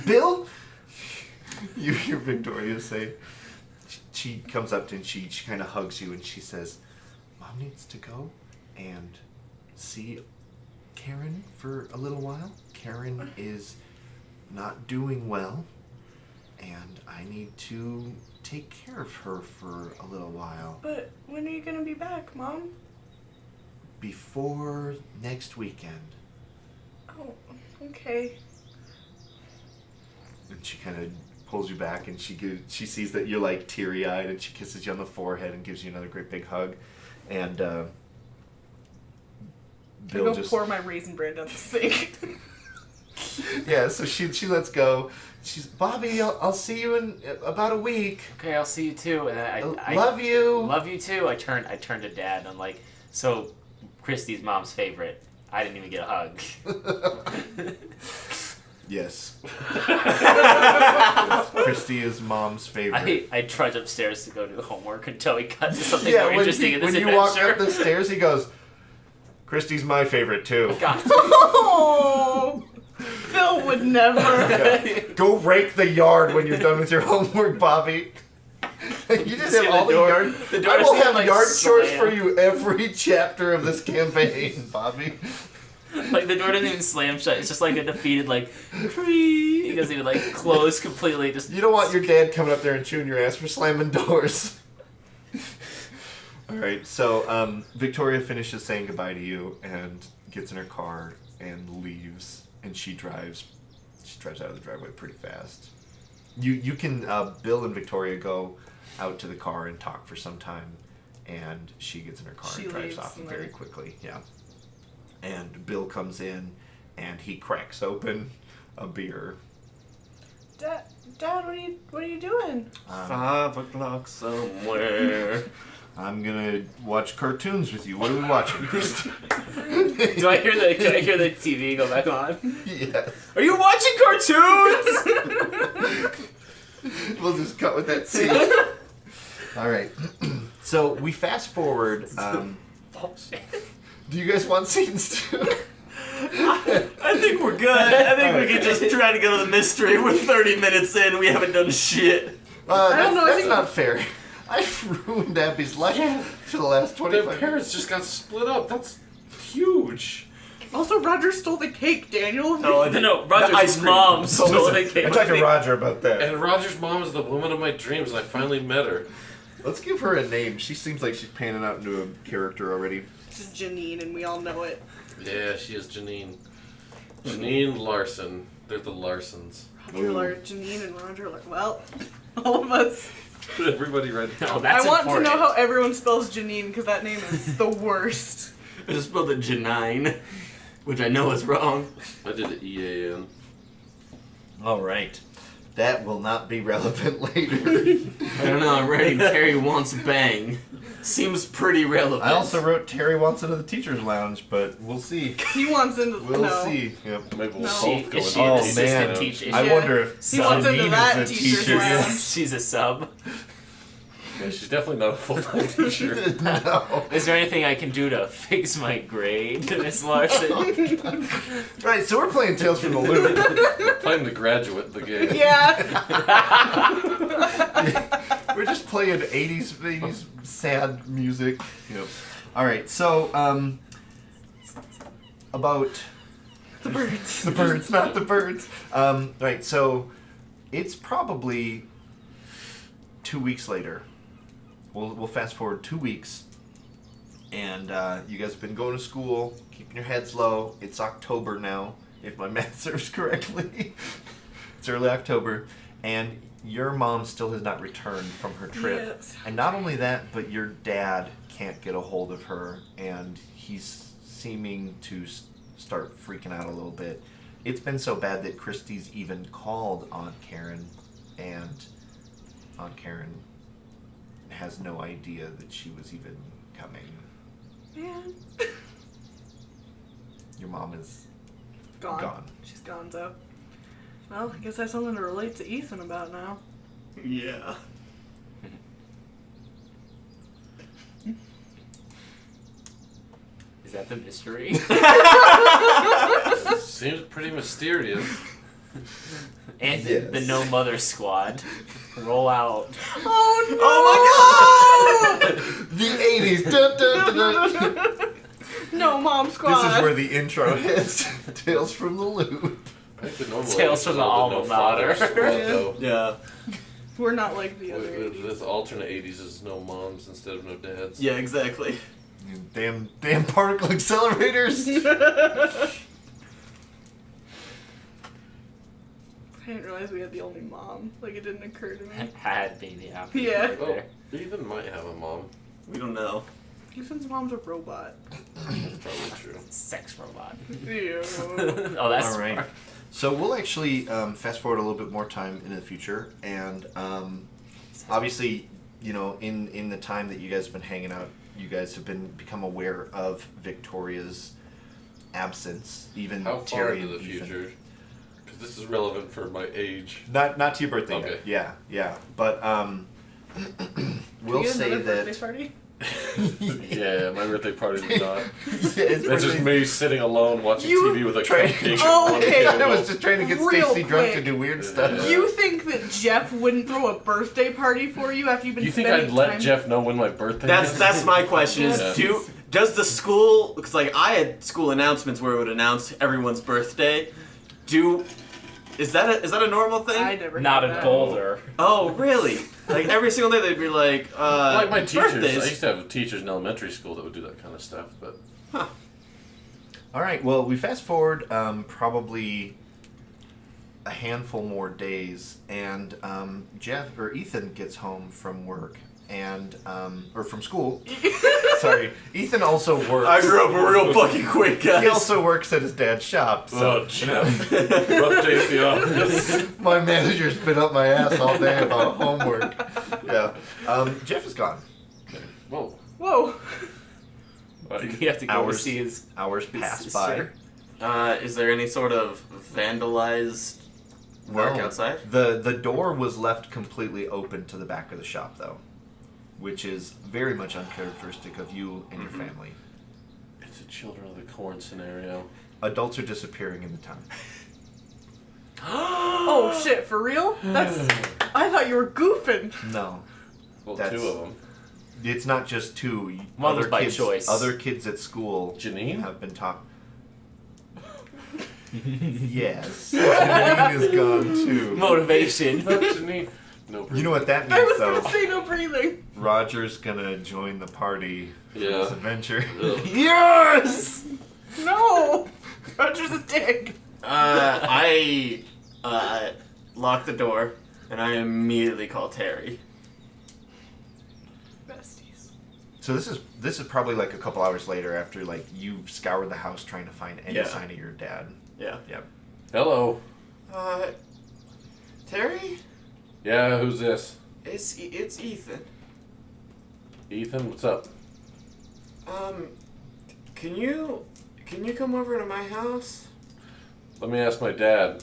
Bill? You hear Victoria say, she comes up to you and she kind of hugs you and she says, "Mom needs to go and see Karen for a little while. Karen is not doing well, and I need to take care of her for a little while. But when are you gonna be back, Mom? Before next weekend." Oh, okay. And she kind of pulls you back, and she sees that you're like teary-eyed, and she kisses you on the forehead and gives you another great big hug. And I Bill go pour my raisin bran down the sink. yeah. So she lets go. She's, "Bobby, I'll see you in about a week. Okay, I'll see you too. And then I love you. Love you too. I turn to Dad and I'm like, "So, Christy's mom's favorite. I didn't even get a hug." Yes. Christy is Mom's favorite. I trudge upstairs to go do homework until we cut to something Yeah, more interesting in this when adventure. you walk up the stairs, he goes, "Christy's my favorite too." God. Oh, Bill would never. Yeah. Go rake the yard when you're done with your homework, Bobby. You just See have all the yard. I will have like, yard chores slam. for you every chapter of this campaign, Bobby. Like the door doesn't even slam shut. It's just like a defeated like. He doesn't even like close completely. Just You don't want your dad coming up there and chewing your ass for slamming doors. All right, so Victoria finishes saying goodbye to you and gets in her car and leaves, and she drives out of the driveway pretty fast. You can Bill and Victoria go out to the car and talk for some time, and she gets in her car She and drives leaves off and very then- quickly. Yeah, and Bill comes in and he cracks open a beer. Dad, what are you doing? 5 o'clock somewhere. I'm gonna watch cartoons with you. What are we watching, Christy? Can I hear the TV go back on? Yes. Are you watching cartoons? We'll just cut with that scene. All right. So we fast forward. Bullshit. Do you guys want scenes too? I think we're good. I think we can just try to go to the mystery. We're 30 minutes in. We haven't done shit. I don't know, I That's think- not fair. I've ruined Abby's life for the last 25 Their parents just got split up. That's huge. Also, Roger stole the cake, Daniel. No, Roger's ice cream. mom stole the I cake. talked to Roger about that. And Roger's mom is the woman of my dreams, and I finally met her. Let's give her a name. She seems like she's panning out into a character already. This is Janine, and we all know it. Yeah, she is Janine. Janine Larson. They're the Larsons. Janine and Roger well, all of us. Everybody right now. Oh, that's I want important. to know how everyone spells Janine, because that name is the worst. I just spelled it Janine, which I know is wrong. I did the EAN. All right. That will not be relevant later. I don't know. I'm writing Terry wants bang. Seems pretty relevant. I also wrote Terry wants into the teacher's lounge, but we'll see. He wants into We'll no. see. Yep. Maybe we'll No. both go Is she in. an Oh, assistant man. teacher? I Yeah. wonder if He wants into Janine that is a teacher's teacher. lounge. She's a sub. Yeah, she's definitely not a full-time teacher. No. Is there anything I can do to fix my grade, Miss Larson? Right, so we're playing Tales from the Loop. We're playing The Graduate, the game. Yeah. We're just playing 80s sad music. Yep. All right, so about The birds. the birds, not the birds. Right, so it's probably 2 weeks later. We'll fast forward 2 weeks, and you guys have been going to school, keeping your heads low. It's October now, if my math serves correctly. It's early October, and your mom still has not returned from her trip. Yes. And not only that, but your dad can't get a hold of her, and he's seeming to start freaking out a little bit. It's been so bad that Christy's even called Aunt Karen, and Aunt Karen has no idea that she was even coming. Man. Your mom is Gone. She's gone, so. Well, I guess I have something to relate to Ethan about now. Yeah. Is that the mystery? Seems pretty mysterious. And Yes. the No Mother Squad. Roll out. Oh no! Oh my god! the 80s. Dun, dun, dun, dun. No, Mom Squad. This is where the intro hits. Tales from the Loop. I think the normal Tales from the episode alma with no father mater. squad, though. Yeah. We're not like the other. This alternate 80s is no moms instead of no dads. Yeah, exactly. You damn particle accelerators. I didn't realize we had the only mom. Like, it didn't occur to me. Had baby apple. Yeah. Right Oh, there. Ethan might have a mom. We don't know. Ethan's mom's a robot. That's probably true. Sex robot. Ew. Oh, that's All right. smart. So we'll actually fast forward a little bit more time into the future, and obviously, you know, in the time that you guys have been hanging out, you guys have become aware of Victoria's absence. Even How far Terry into the and Ethan. future? Because this is relevant for my age. Not to your birthday. Okay. Yet. Yeah. But we'll Did you get say another that. birthday party? Yeah, my birthday party was not. It's That's just me sitting alone watching You TV with a try- cupcake. Oh, on the okay. I table. was just trying to get Real Stacy drunk to quick. do weird stuff. You think that Jeff wouldn't throw a birthday party for you after you've been You think spending I'd let time? Jeff know when my birthday That's is? that's my question. Is Yeah. does the school? Because like I had school announcements where it would announce everyone's birthday. Is that a normal thing? I never Not had in that. Boulder. Oh really? Like every single day they'd be like, Like my teachers. birthdays. I used to have teachers in elementary school that would do that kind of stuff, but All right. Well, we fast forward probably a handful more days, and Ethan gets home from work and or from school. Sorry, Ethan also works. I grew up real fucking quick, guys. He also works at his dad's shop. So oh, Jeff, rough day at the office. my manager's been up my ass all day about homework. Yeah. Jeff is gone. Whoa. Whoa. Like, You have to go Hours. see his. Hours pass by. sister. Is there any sort of vandalized work No. outside? The door was left completely open to the back of the shop, though, which is very much uncharacteristic of you and your family. it's a Children of the Corn scenario. Adults are disappearing in the town. Oh shit, for real? I thought you were goofing. No, Well, That's- 2 of them. it's not just two. One was Other by kids, choice. Other kids at school Janine? have been taught. Yes, Janine is gone too. Motivation. Not Janine. No. You know what that I means, was though? gonna say no breathing. Roger's gonna join the party for Yeah. this adventure. Ugh. Yes. No! Roger's a dick. I lock the door and I immediately call Terry. Besties. So this is probably like a couple hours later after like you've scoured the house trying to find any Yeah. sign of your dad. Yeah. Yep. Hello. Terry? Yeah, who's this? It's Ethan. Ethan, what's up? Can you come over to my house? Let me ask my dad.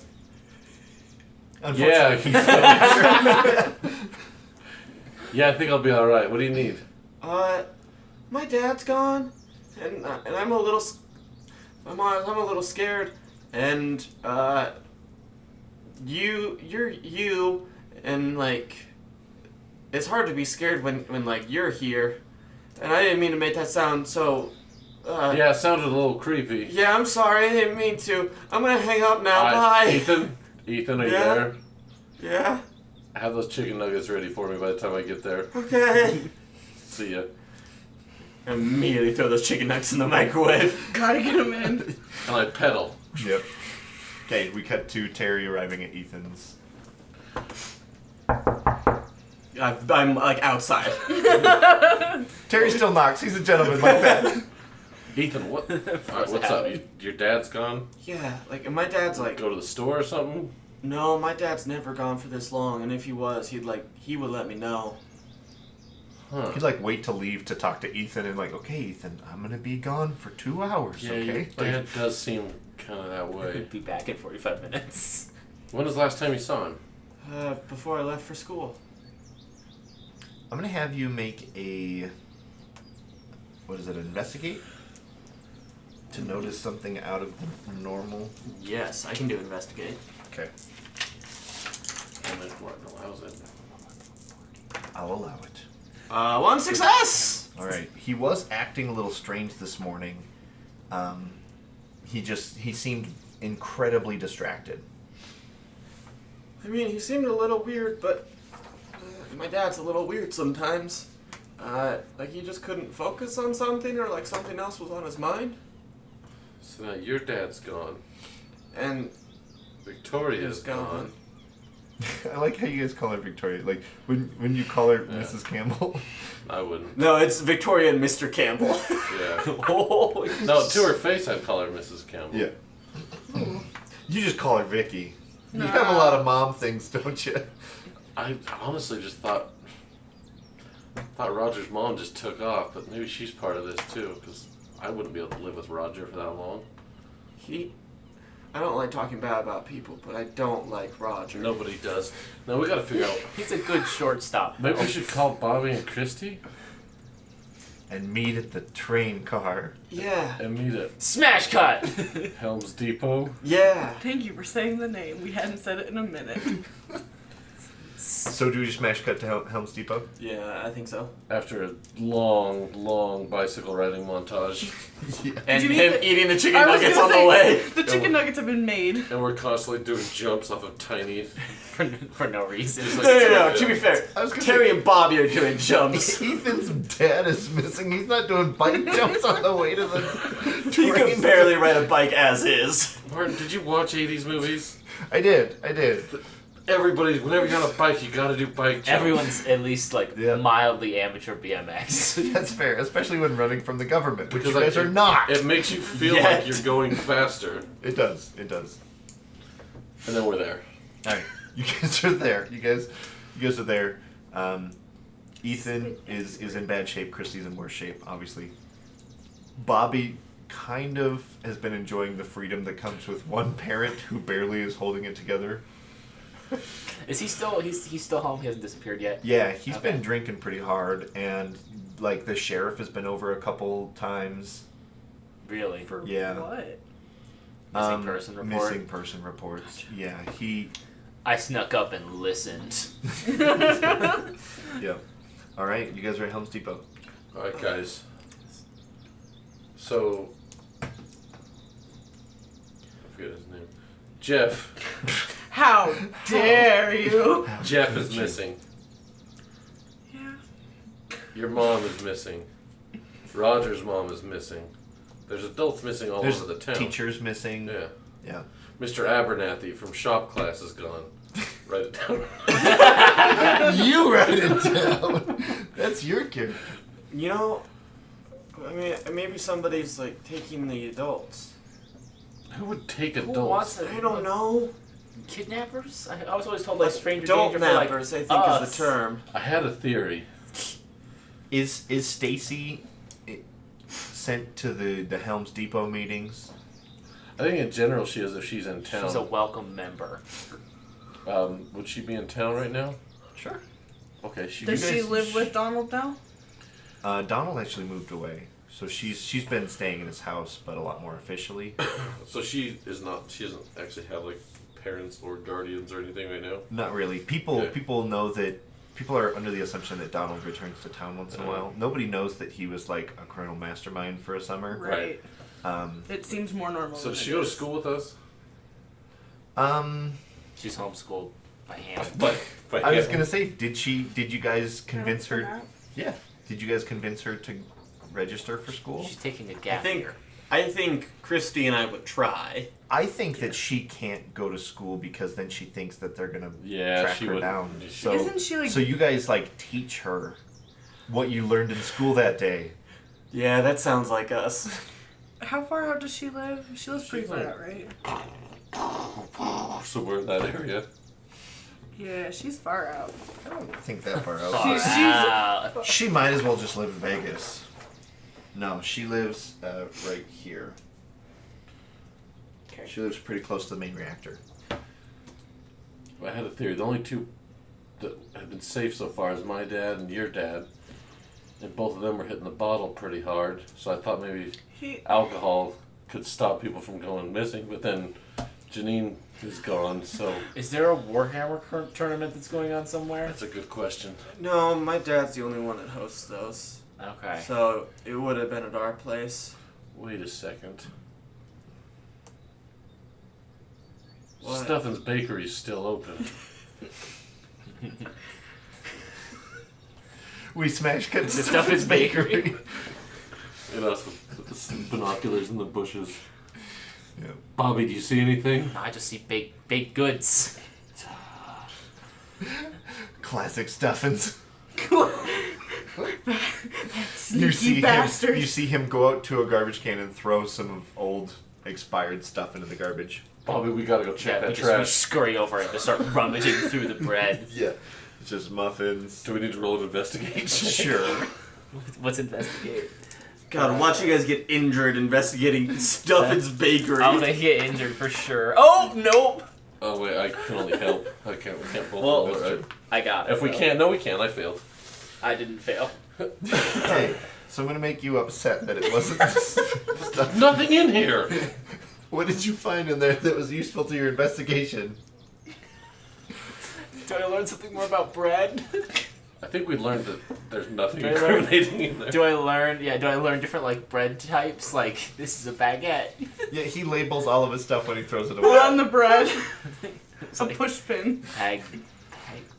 Unfortunately, Yeah. Yeah, I think I'll be all right. What do you need? My dad's gone, and I'm a little, I'm a little scared, and you're you, and like, it's hard to be scared when like you're here, and I didn't mean to make that sound so. Yeah, it sounded a little creepy. Yeah, I'm sorry. I didn't mean to. I'm gonna hang up now. Bye. Ethan, are you Yeah? there? Yeah. Have those chicken nuggets ready for me by the time I get there. Okay. See ya. Immediately throw those chicken nuggets in the microwave. Gotta get him in. And I pedal. Yep. Okay, we cut to Terry arriving at Ethan's. I'm like outside. Terry still knocks. He's a gentleman like that. Ethan, what? What's up? Your dad's gone? Yeah, like my dad's like. Go to the store or something? No, my dad's never gone for this long, and if he was, he would let me know. Huh. He'd like wait to leave to talk to Ethan and like, okay, Ethan, I'm gonna be gone for 2 hours. Yeah, Okay. your Like, dad does seem kind of that way. Be back in 45 minutes. When was the last time you saw him? Before I left for school. I'm gonna have you make a. What is it? Investigate. To notice something out of the normal. Yes, I can do investigate. Okay. And if Martin allows it. I'll allow it. 1 success! All right. He was acting a little strange this morning. He seemed incredibly distracted. I mean, he seemed a little weird, but my dad's a little weird sometimes. Like he just couldn't focus on something, or like something else was on his mind. So now your dad's gone. And Victoria's He's gone. I like how you guys call her Victoria. Like when you call her Yeah. Mrs. Campbell. I wouldn't. no, it's Victoria and Mr. Campbell. Yeah. Oh, No, to her face I'd call her Mrs. Campbell. Yeah. You just call her Vicky. You Nah. have a lot of mom things, don't you? I honestly just thought Roger's mom just took off, but maybe she's part of this too, because I wouldn't be able to live with Roger for that long. I don't like talking bad about people, but I don't like Roger. Nobody does. Now we gotta figure out. he's a good shortstop. Maybe we should call Bobby and Christy And meet at the train car. Yeah. and meet at Smash cut! Helm's Depot. Yeah. Thank you for saying the name. We hadn't said it in a minute. So do we just smash cut to Helm's Depot? Yeah, I think so. After a long bicycle riding montage. Yeah. And you him eat the- eating the chicken I was nuggets gonna on say, the way. The chicken nuggets have been made. And we're constantly doing jumps off of tiny. for no reason. No, to be fair, I was gonna Terry say- and Bobby are doing jumps. Ethan's dad is missing. He's not doing bike jumps on the way to the He train. can barely ride a bike as is. Martin, did you watch 80s movies? I did. Everybody, whenever you're on a bike, you gotta do bike jumps. Everyone's at least like Yeah. mildly amateur BMX. That's fair, especially when running from the government, which Because you guys like, are not. It makes you feel Yet. like you're going faster. It does. And then we're there. All right, you guys are there. You guys are there. Ethan is in bad shape. Christy's in worse shape, obviously. Bobby kind of has been enjoying the freedom that comes with one parent who barely is holding it together. Is he still? He's still home. He hasn't disappeared yet. Yeah, he's Okay. been drinking pretty hard, and like the sheriff has been over a couple times. Really? For Yeah. what? Missing person report? Missing person reports. Yeah, he. I snuck up and listened. Yeah. All right, you guys are at Helm's Depot. Alright, guys. So. I forget his name. Jeff. How dare you? Jeff is missing. Yeah. Your mom is missing. Roger's mom is missing. There's adults missing all There's over the town. teachers missing. Yeah. Yeah. Mr. Abernathy from shop class is gone. Write it down. You write it down. That's your kid. You know, I mean, maybe somebody's like taking the adults. Who would take Who adults? wants to? I don't know. Kidnappers? I was always told like stranger Adult danger for like nappers, I think us. is the term. I had a theory. Is Stacy sent to the Helm's Depot meetings? I think in general she is if she's in town. She's a welcome member. Would she be in town right now? Sure. Okay, Does she live with Donald now? Donald actually moved away, so she's been staying in his house, but a lot more officially. So she doesn't actually have like parents or guardians or anything right now. Not really. People know that. People are under the assumption that Donald returns to town once in a while. Nobody knows that he was like a criminal mastermind for a summer. Right. It seems more normal. So does she go to school with us? She's homeschooled by hand. But I was gonna say, did you guys convince her? That? Yeah. Did you guys convince her to register for school? She's taking a gap year. I think Christy and I would try. I think that she can't go to school because then she thinks that they're gonna track she her would. down. So, Isn't she, like- so you guys like teach her what you learned in school that day. Yeah, that sounds like us. How far out does she live? She lives pretty far out, right? So we're in that area. Yeah, she's far out. I don't think that far out. Wow. She might as well just live in Vegas. No, she lives right here. Okay. She lives pretty close to the main reactor. I had a theory. The only two that have been safe so far is my dad and your dad. And both of them were hitting the bottle pretty hard. So I thought maybe alcohol could stop people from going missing. But then Janine is gone, so... Is there a Warhammer tournament that's going on somewhere? That's a good question. No, my dad's the only one that hosts those. Okay. So it would have been at our place. Wait a second. What? Stuffin's Bakery's still open. We smash cut The Stuffin's Bakery. And us with the binoculars in the bushes. Yeah. Bobby, do you see anything? I just see baked goods. Classic Stuffins. Sneaky bastard. You see him go out to a garbage can and throw some of old expired stuff into the garbage. Bobby, we gotta go check Yeah, that we trash. scurry over and just start rummaging through the bread. Yeah. It's just muffins. Do we need to roll an investigation? Sure. What's investigate? God, watch you guys get injured investigating Stuffin's Bakery. I'm gonna get injured for sure. Oh, nope! Oh wait, I can only help. We can't both Well, investigate. I got it. If we though. can't, no we can't. I failed. I didn't fail. Okay. So I'm gonna make you upset that it wasn't stuff. Nothing in here! What did you find in there that was useful to your investigation? Do I learn something more about bread? I think we learned that there's nothing Do I learn- incriminating in there. Do I learn different like bread types? Like this is a baguette. Yeah, he labels all of his stuff when he throws it away. On the bread. It's A like push pin.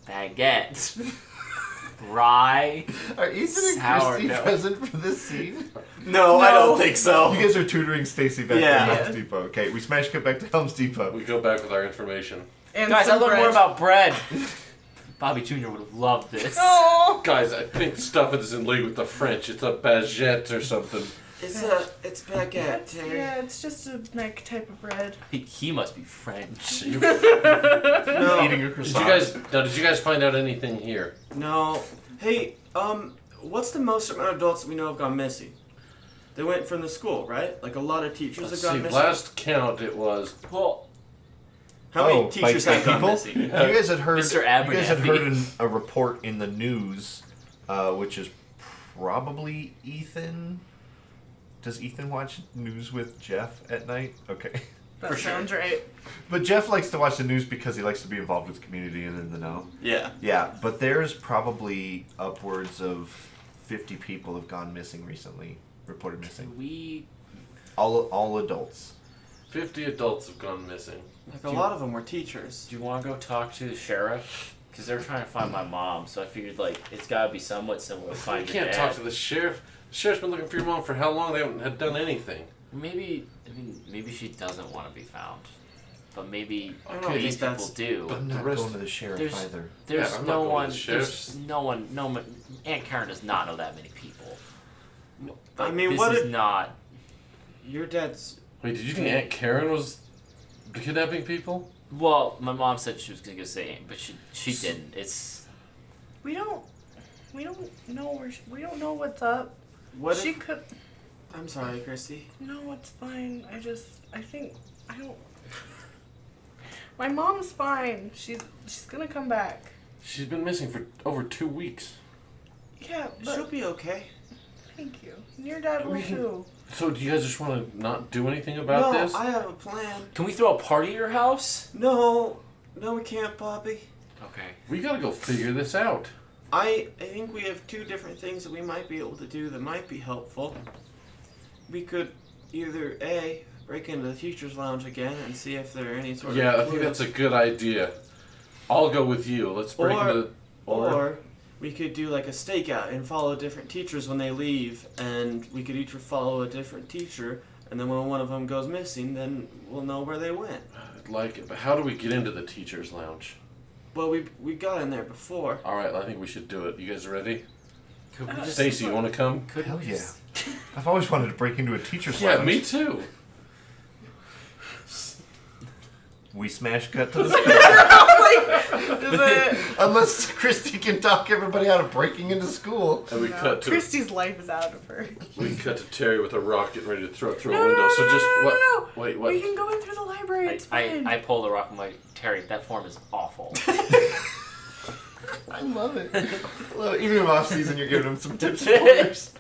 baguette. Rye. Are Ethan and Christy Sourdough. present for this scene? No, I don't think so. You guys are tutoring Stacy back Yeah. to Helms Depot. Okay, we smash cut back to Helms Depot. We go back with our information. And Guys, I some learned bread. more about bread. Bobby Jr. would have loved this. Oh. Guys, I think stuff is in league with the French. It's a baguette or something. It's baguette, It's, Terry. yeah, it's just a like type of bread. He must be French. No, Eating a Did croissant. you guys find out anything here? no. Hey, what's the most amount of adults that we know have gone missing? They went from the school, right? Like a lot of teachers Let's have gone see, missing. last count it was Well, How many teachers by have gone people? missing? You guys had heard. Mr. You guys had Abernathy. heard a report in the news, which is probably Ethan. Does Ethan watch news with Jeff at night? Okay. That For sure. sounds right. But Jeff likes to watch the news because he likes to be involved with the community and in the know. Yeah. Yeah, but there's probably upwards of 50 people have gone missing recently, reported missing. we All adults. 50 adults have gone missing. Like a lot of them were teachers. do you want to go talk to the sheriff? Because they're trying to find my mom, so I figured like it's got to be somewhat similar to We find your can't dad. talk to the sheriff. The sheriff's been looking for your mom for how long? They haven't had done anything. Maybe she doesn't want to be found, but maybe I don't these think people that's- do. but- I'm The not rest- going to the sheriff there's- either. There's Yeah, I'm not no going to one. the There's no one. No one. Aunt Karen does not know that many people. I Like, mean, this what is if not. your dad's? Wait, did you think Aunt Karen was kidnapping people? Well, my mom said she was gonna go say, but she didn't. It's We don't know we don't know what's up. What She if? could. I'm sorry, Christy. No, it's fine. I don't. My mom's fine. She's gonna come back. She's been missing for over 2 weeks. Yeah, but She'll be okay. thank you. And your dad will too. So do you guys just want to not do anything about this? No, I have a plan. Can we throw a party at your house? No, we can't, Bobby. Okay. We gotta go figure this out. I think we have 2 different things that we might be able to do that might be helpful. We could either A, break into the teacher's lounge again and see if there are any sort Yeah, of I think that's a good idea. I'll go with you. Let's break into... Or we could do like a stakeout and follow different teachers when they leave, and we could each follow a different teacher, and then when one of them goes missing, then we'll know where they went. I'd like it, but how do we get into the teacher's lounge? Well, we got in there before. Alright, I think we should do it. You guys ready? Could we just... Stacy, you want to come? Could Hell we yeah. just... I've always wanted to break into a teacher's Yeah, lounge. me too. We smash cut to the school. Is it? Unless Christy can talk everybody out of breaking into school. And we cut to Christy's life is out of her. we cut to Terry with a rock getting ready to throw it through No, a window. no, So no, just no, what? no, no. Wait, what? We can go in through the library. It's fine. I pull the rock. I'm like, Terry, that form is awful. I love it. Even in off season, you're giving him some tips and pointers.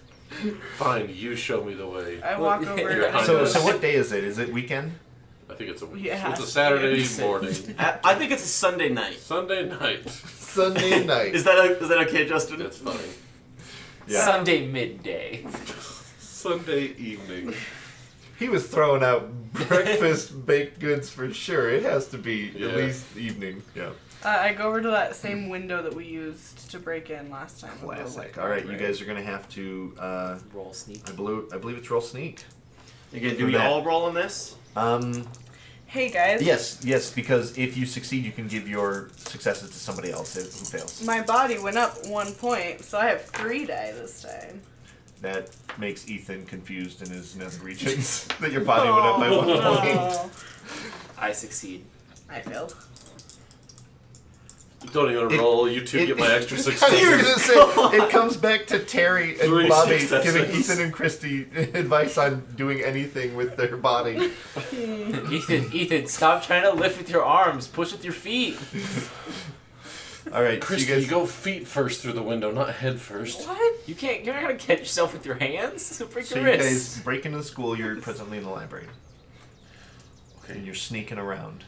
Fine, you show me the way. I walk over. You're and hungry. So what day is it? Is it weekend? I think it's a Yeah, it's a it Saturday has to be. morning. I think it's a Sunday night. Sunday night. Sunday night. Is that okay, Justin? That's fine. Yeah. Sunday midday. Sunday evening. He was throwing out breakfast baked goods for sure. It has to be Yeah. at least evening. Yeah. I go over to that same window that we used to break in last time. with the Classic. light All right, you library. guys are gonna have to. Roll sneak. I believe it's roll sneak. Again, For do we that. all roll on this? Hey guys. Yes, because if you succeed, you can give your successes to somebody else who fails. My body went up 1 point, so I have 3 die this time. That makes Ethan confused in his nether regions that your body went up by 1 point. no. I succeed. I failed. Don't even It- roll. You two get my extra I thought you were successes. gonna say it comes back to Terry and 3 Bobby successes. giving Ethan and Christy advice on doing anything with their body. Ethan, stop trying to lift with your arms. Push with your feet. All right, Christy, so you you guys. go feet first through the window, not head first. What? You're not gonna catch yourself with your hands. So break So your you wrists. guys break into the school. You're presently in the library, and you're sneaking around.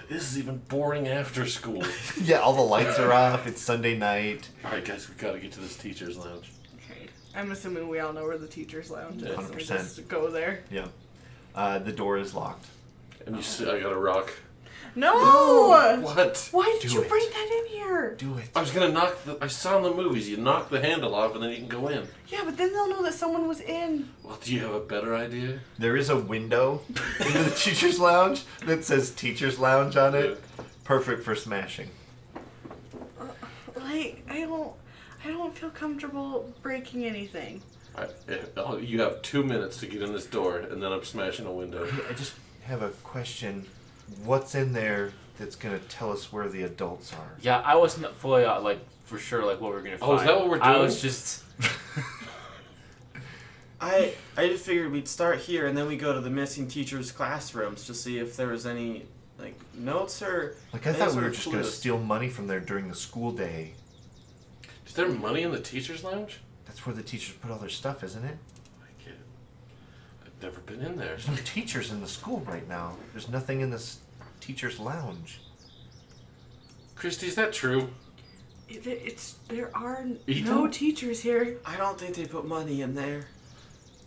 This is even boring after school. Yeah, all the lights are off. It's Sunday night. Alright, guys, we gotta get to this teacher's lounge. Okay. I'm assuming we all know where the teacher's lounge is. 100%. We just go there. Yeah, the door is locked. And you see, I got a rock. No! What? Why did Do you it. bring that in here? Do it. I was gonna I saw in the movies, you knock the handle off and then you can go in. Yeah, but then they'll know that someone was in. Well, do you have a better idea? There is a window into the teacher's lounge that says "Teacher's Lounge" on it. Perfect for smashing. Like, I don't feel comfortable breaking anything. You have 2 minutes to get in this door, and then I'm smashing a window. Hey, I just have a question. What's in there that's gonna tell us where the adults are? Yeah, I wasn't fully for sure what we were gonna find. Oh, is that what we're I doing? was just. I just figured we'd start here and then we go to the missing teachers' classrooms to see if there was any notes or. Like I any thought we sort were of just gonna clues. steal money from there during the school day. Is there money in the teacher's lounge? That's where the teachers put all their stuff, isn't it? I get it. I've never been in there. There's no teachers in the school right now. There's nothing in this teacher's lounge. Christy, is that true? There are Ethan? no teachers here. I don't think they put money in there.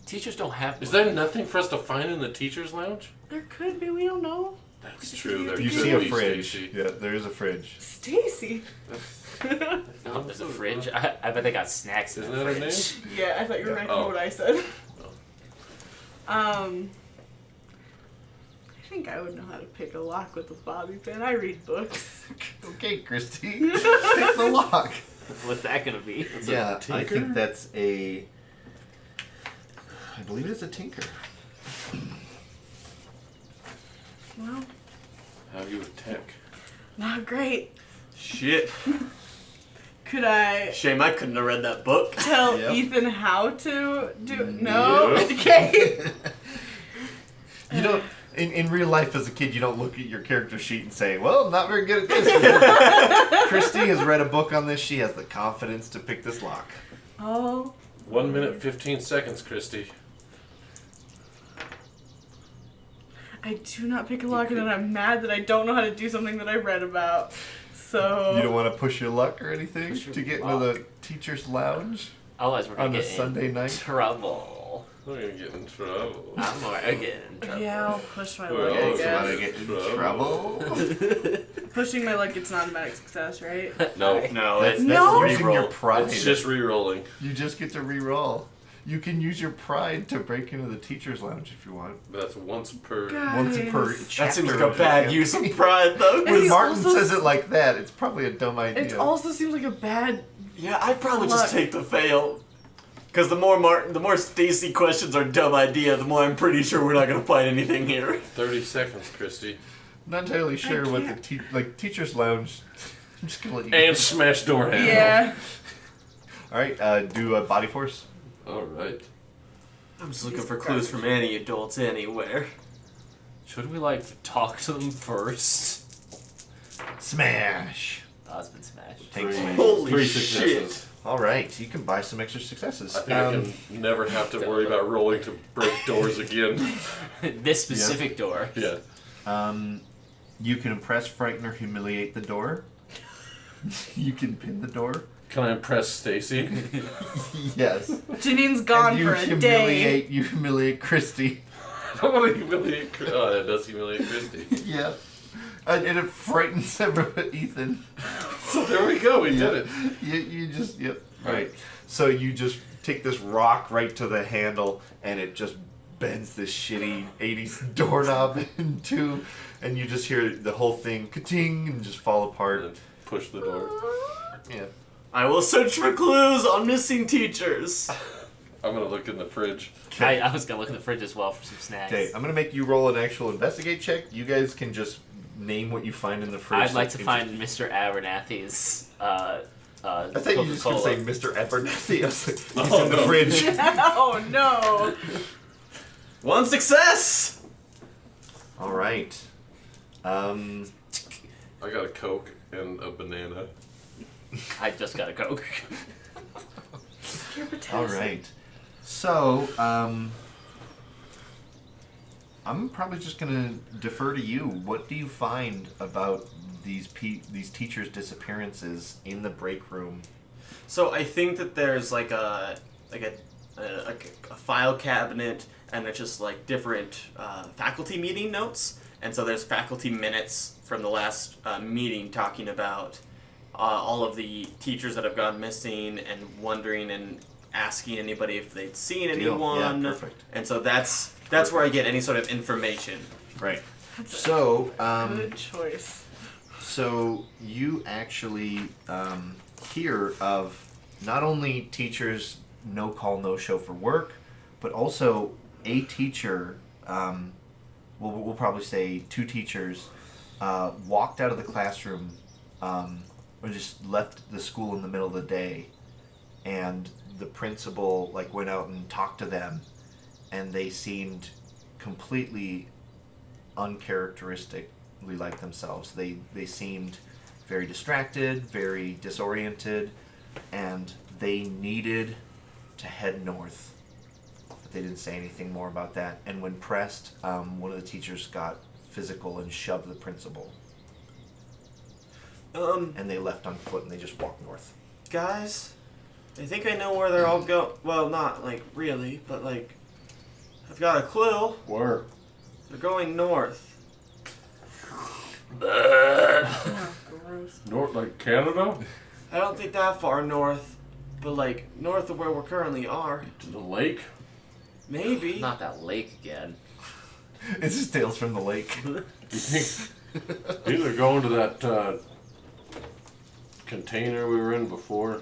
Teachers don't have. Is there nothing for us to find in the teacher's lounge? There could be. We don't know. That's true. There You could see a be, fridge. Stacy. Yeah, there is a fridge. Stacy. No, there's a fridge. I bet they got snacks in Isn't the that her name? fridge. Yeah, I thought you were Yeah. gonna quote what I said. Oh. I think I would know how to pick a lock with a bobby pin. I read books. Okay, Christy. Pick the lock. What's that gonna be? Yeah, I tinker? think that's a. I believe it's a tinker. Well, How are you with tech? not great. Shit. Could I Shame I couldn't have read that book. tell Yep. Ethan how to do? No. Nope. Okay. You don't. In real life, as a kid, you don't look at your character sheet and say, well, I'm not very good at this. Christy has read a book on this. She has the confidence to pick this lock. Oh. 1 minute, 15 seconds, Christy. I do not pick a lock, and then I'm mad that I don't know how to do something that I read about. So. You don't want to push your luck or anything Push your to get luck. into the teacher's lounge Otherwise, we're on gonna a get Sunday in night? trouble. We're gonna get in trouble. I'm gonna get in trouble. Yeah, I'll push my We're luck, I also Gonna guess. get in trouble. Pushing my luck, it's not automatic success, right? No, No, That's No. using your re-roll. pride. it's just re-rolling. You just get to re-roll. You can use your pride to break into the teacher's lounge if you want. That's once per. God. Once per Nice. chapter. That seems like of a your bad campaign. use of pride, though. And When he Martin also says it like that, it's probably a dumb idea. It also seems like a bad. Yeah, I'd probably Luck. just take the fail. Because the more Stacy questions are dumb idea, the more I'm pretty sure we're not gonna find anything here. 30 seconds, Christy. Not entirely sure what the can't. teacher's lounge. I'm just gonna let you. And smash door handle. Yeah. All right, do a body force. Alright. I'm just looking for clues from any adults anywhere. Should we talk to them first? Smash. Oh, it's been smashed. Take smash. Holy 3 shit. successes. All right, you can buy some extra successes. I think I can never have to worry about rolling to break doors again. This specific door. Yeah. You can impress, frighten, or humiliate the door. You can pin the door. Can I impress Stacy? Yes. Janine's gone And you for a day. You humiliate Christy. I want to humiliate Christy. Oh, that does humiliate Christy. Yeah. And it frightens Ethan. So there we go, we did it. You just, yep. Right. So you just take this rock right to the handle, and it just bends this shitty 80s doorknob in two, and you just hear the whole thing ka-ting and just fall apart. And push the door. Yeah. I will search for clues on missing teachers. I'm gonna look in the fridge. I was gonna look in the fridge as well for some snacks. Okay, I'm gonna make you roll an actual investigate check. You guys can just name what you find in the fridge. I'd like so to you find Mr. Abernathy's I thought you were just gonna say Mr. Abernathy. I was like, he's Oh, in the no. fridge. Oh no! One success! All right. I got a Coke and a banana. I just got a Coke. You're All right. So, I'm probably just gonna defer to you. What do you find about these teachers' disappearances in the break room? So I think that there's like a file cabinet, and it's just like different faculty meeting notes. And so there's faculty minutes from the last meeting talking about all of the teachers that have gone missing and wondering and asking anybody if they'd seen Deal. anyone. Yeah, perfect. And so that's where I get any sort of information. Right. That's So, a good choice. So you actually hear of not only teachers no call, no show for work, but also a teacher. We'll probably say two teachers walked out of the classroom or just left the school in the middle of the day, and the principal went out and talked to them, and they seemed completely uncharacteristically like themselves. They seemed very distracted, very disoriented, and they needed to head north. But they didn't say anything more about that. And when pressed, one of the teachers got physical and shoved the principal. And they left on foot and they just walked north. Guys, I think I know where they're all going. Well, not really, but I've got a clue. Where? They're going north. Oh, gross. North, like Canada? I don't think that far north, but north of where we currently are. To the lake? Maybe. Not that lake again. It's just Tales from the Lake. Do you think either going to that container we were in before?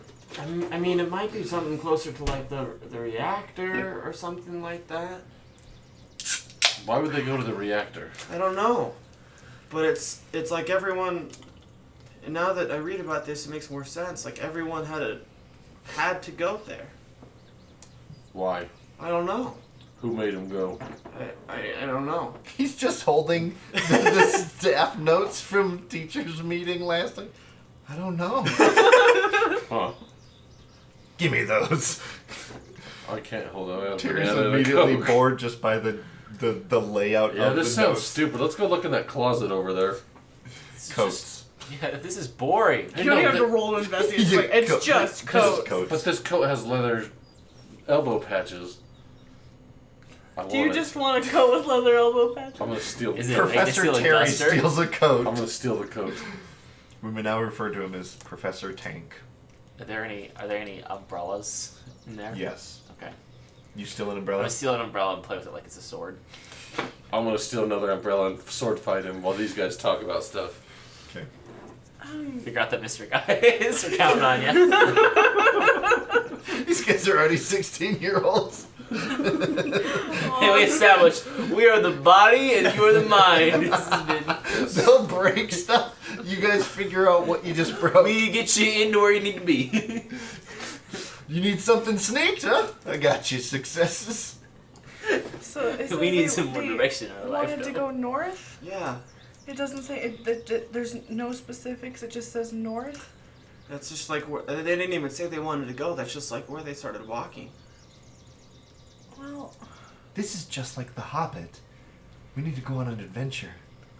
I mean, it might be something closer to the reactor or something like that. Why would they go to the reactor? I don't know, but it's like everyone. And now that I read about this, it makes more sense. Everyone had to go there. Why? I don't know. Who made him go? I don't know. He's just holding the staff notes from teachers' meeting last time. I don't know. Huh. Give me those. I can't hold on. Tyrion's immediately bored just by the layout Yeah, of the this sounds notes. stupid. Let's go look in that closet over there. Coats. Yeah, this is boring. You don't have to roll to investigate. It's, like, it's just coats. But this coat has leather elbow patches. Do you just want a coat with leather elbow patches? I'm gonna steal. Is it Professor like Terry duster? steals a coat. I'm gonna steal the coat. We may now refer to him as Professor Tank. Are there any umbrellas in there? Yes. Okay. You steal an I'm umbrella? gonna steal an umbrella and play with it like it's a sword. I'm gonna steal another umbrella and sword fight him while these guys talk about stuff. Okay. Figure out that Mr. Guys are counting on you. These kids are already 16-year-olds. Hey, we established we are the body and you are the mind. This has been... They'll break stuff. You guys figure out what you just broke. We get you into where you need to be. You need something sneaked, huh? I got you. Successes. So it says We need they- some more they direction in our life. wanted to though. go north? Yeah. It doesn't say, there's no specifics, it just says north? That's just like where they didn't even say they wanted to go. That's just like where they started walking. Well, This is just like The Hobbit. We need to go on an adventure.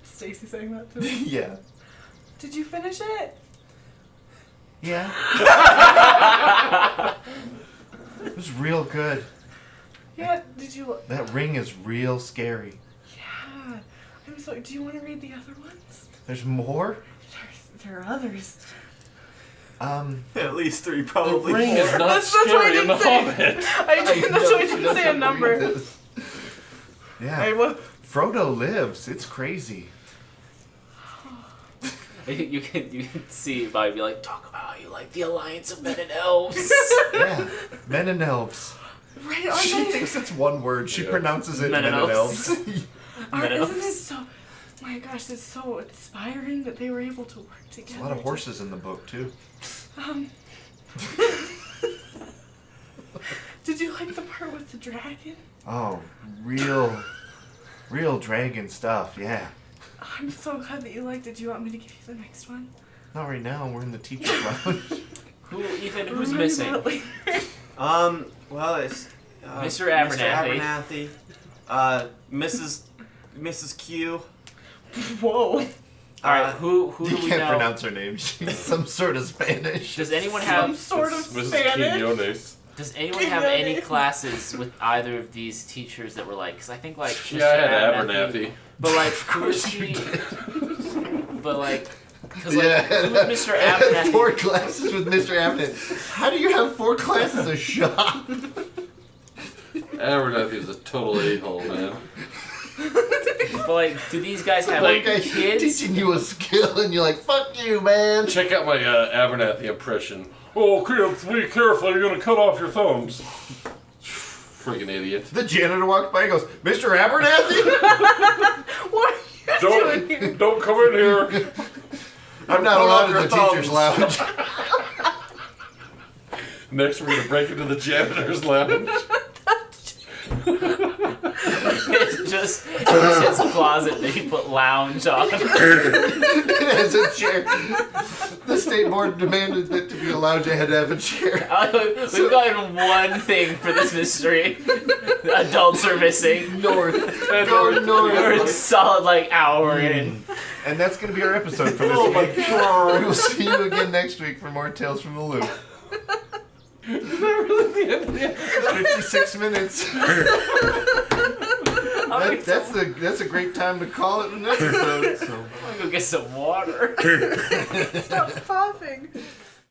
Stacy saying that to me. Yeah. Did you finish it? Yeah. It was real good. Yeah, did you... That ring is real scary. Yeah. I'm sorry, do you want to read the other ones? There's more? There are others. At least 3, The probably ring 4. is not That's why I scary in the didn't say- Hobbit. That's why I didn't say a number. Yeah. Alright, well, Frodo lives. It's crazy. You can see Bobby be like, talk about how you like the alliance of men and elves. Yeah. Men and elves. right, aren't She they? thinks it's one word. She Yeah. pronounces it Men men and and elves. elves. Aren't, Men and isn't it elves. so... My gosh, it's so inspiring that they were able to work together. There's a lot of horses in the book, too. Did you like the part with the dragon? Oh, real dragon stuff, yeah. I'm so glad that you liked it. Do you want me to give you the next one? Not right now. We're in the teacher's lounge. Ethan, We'll who's remember missing? that later. Well, it's Mr. Abernathy. Mr. Abernathy, Mrs. Q. Whoa. Alright, who You do we can't know? pronounce her name. She's some sort of Spanish. Does anyone Some have sort of Mrs. Spanish. Quinones. Does anyone have any classes with either of these teachers that were like? Because I think like Yeah, I had Mr. Abernathy. But like course you Christy, but like, because like Yeah, who's Mr. I had 4 Abernathy? classes with Mr. Abernathy. How do you have 4 classes a shot? Abernathy is a total a-hole, man. But like, do these guys have Like like I kids? teaching you a skill and you're like, fuck you, man. Check out my Abernathy impression. Oh, kids, be careful, you're gonna cut off your thumbs. Freaking idiot. The janitor walks by and goes, Mr. Abernathy? What are you doing here? Don't come in here. I'm not Cut allowed off in your the thumbs. teacher's lounge. Next, we're gonna break into the janitor's lounge. It's just his closet that he put lounge on. It has a chair. The state board demanded that to be a lounge, I had to have a chair. We've gotten one thing for this mystery. Adults are missing. North. Go We're a north. solid like hour in. And that's going to be our episode for this Oh my week. god. We will see you again next week for more Tales from the Loop. Is that really the end of the episode? 56 minutes. That's a great time to call it an episode. So. I'm gonna go get some water. Stop coughing.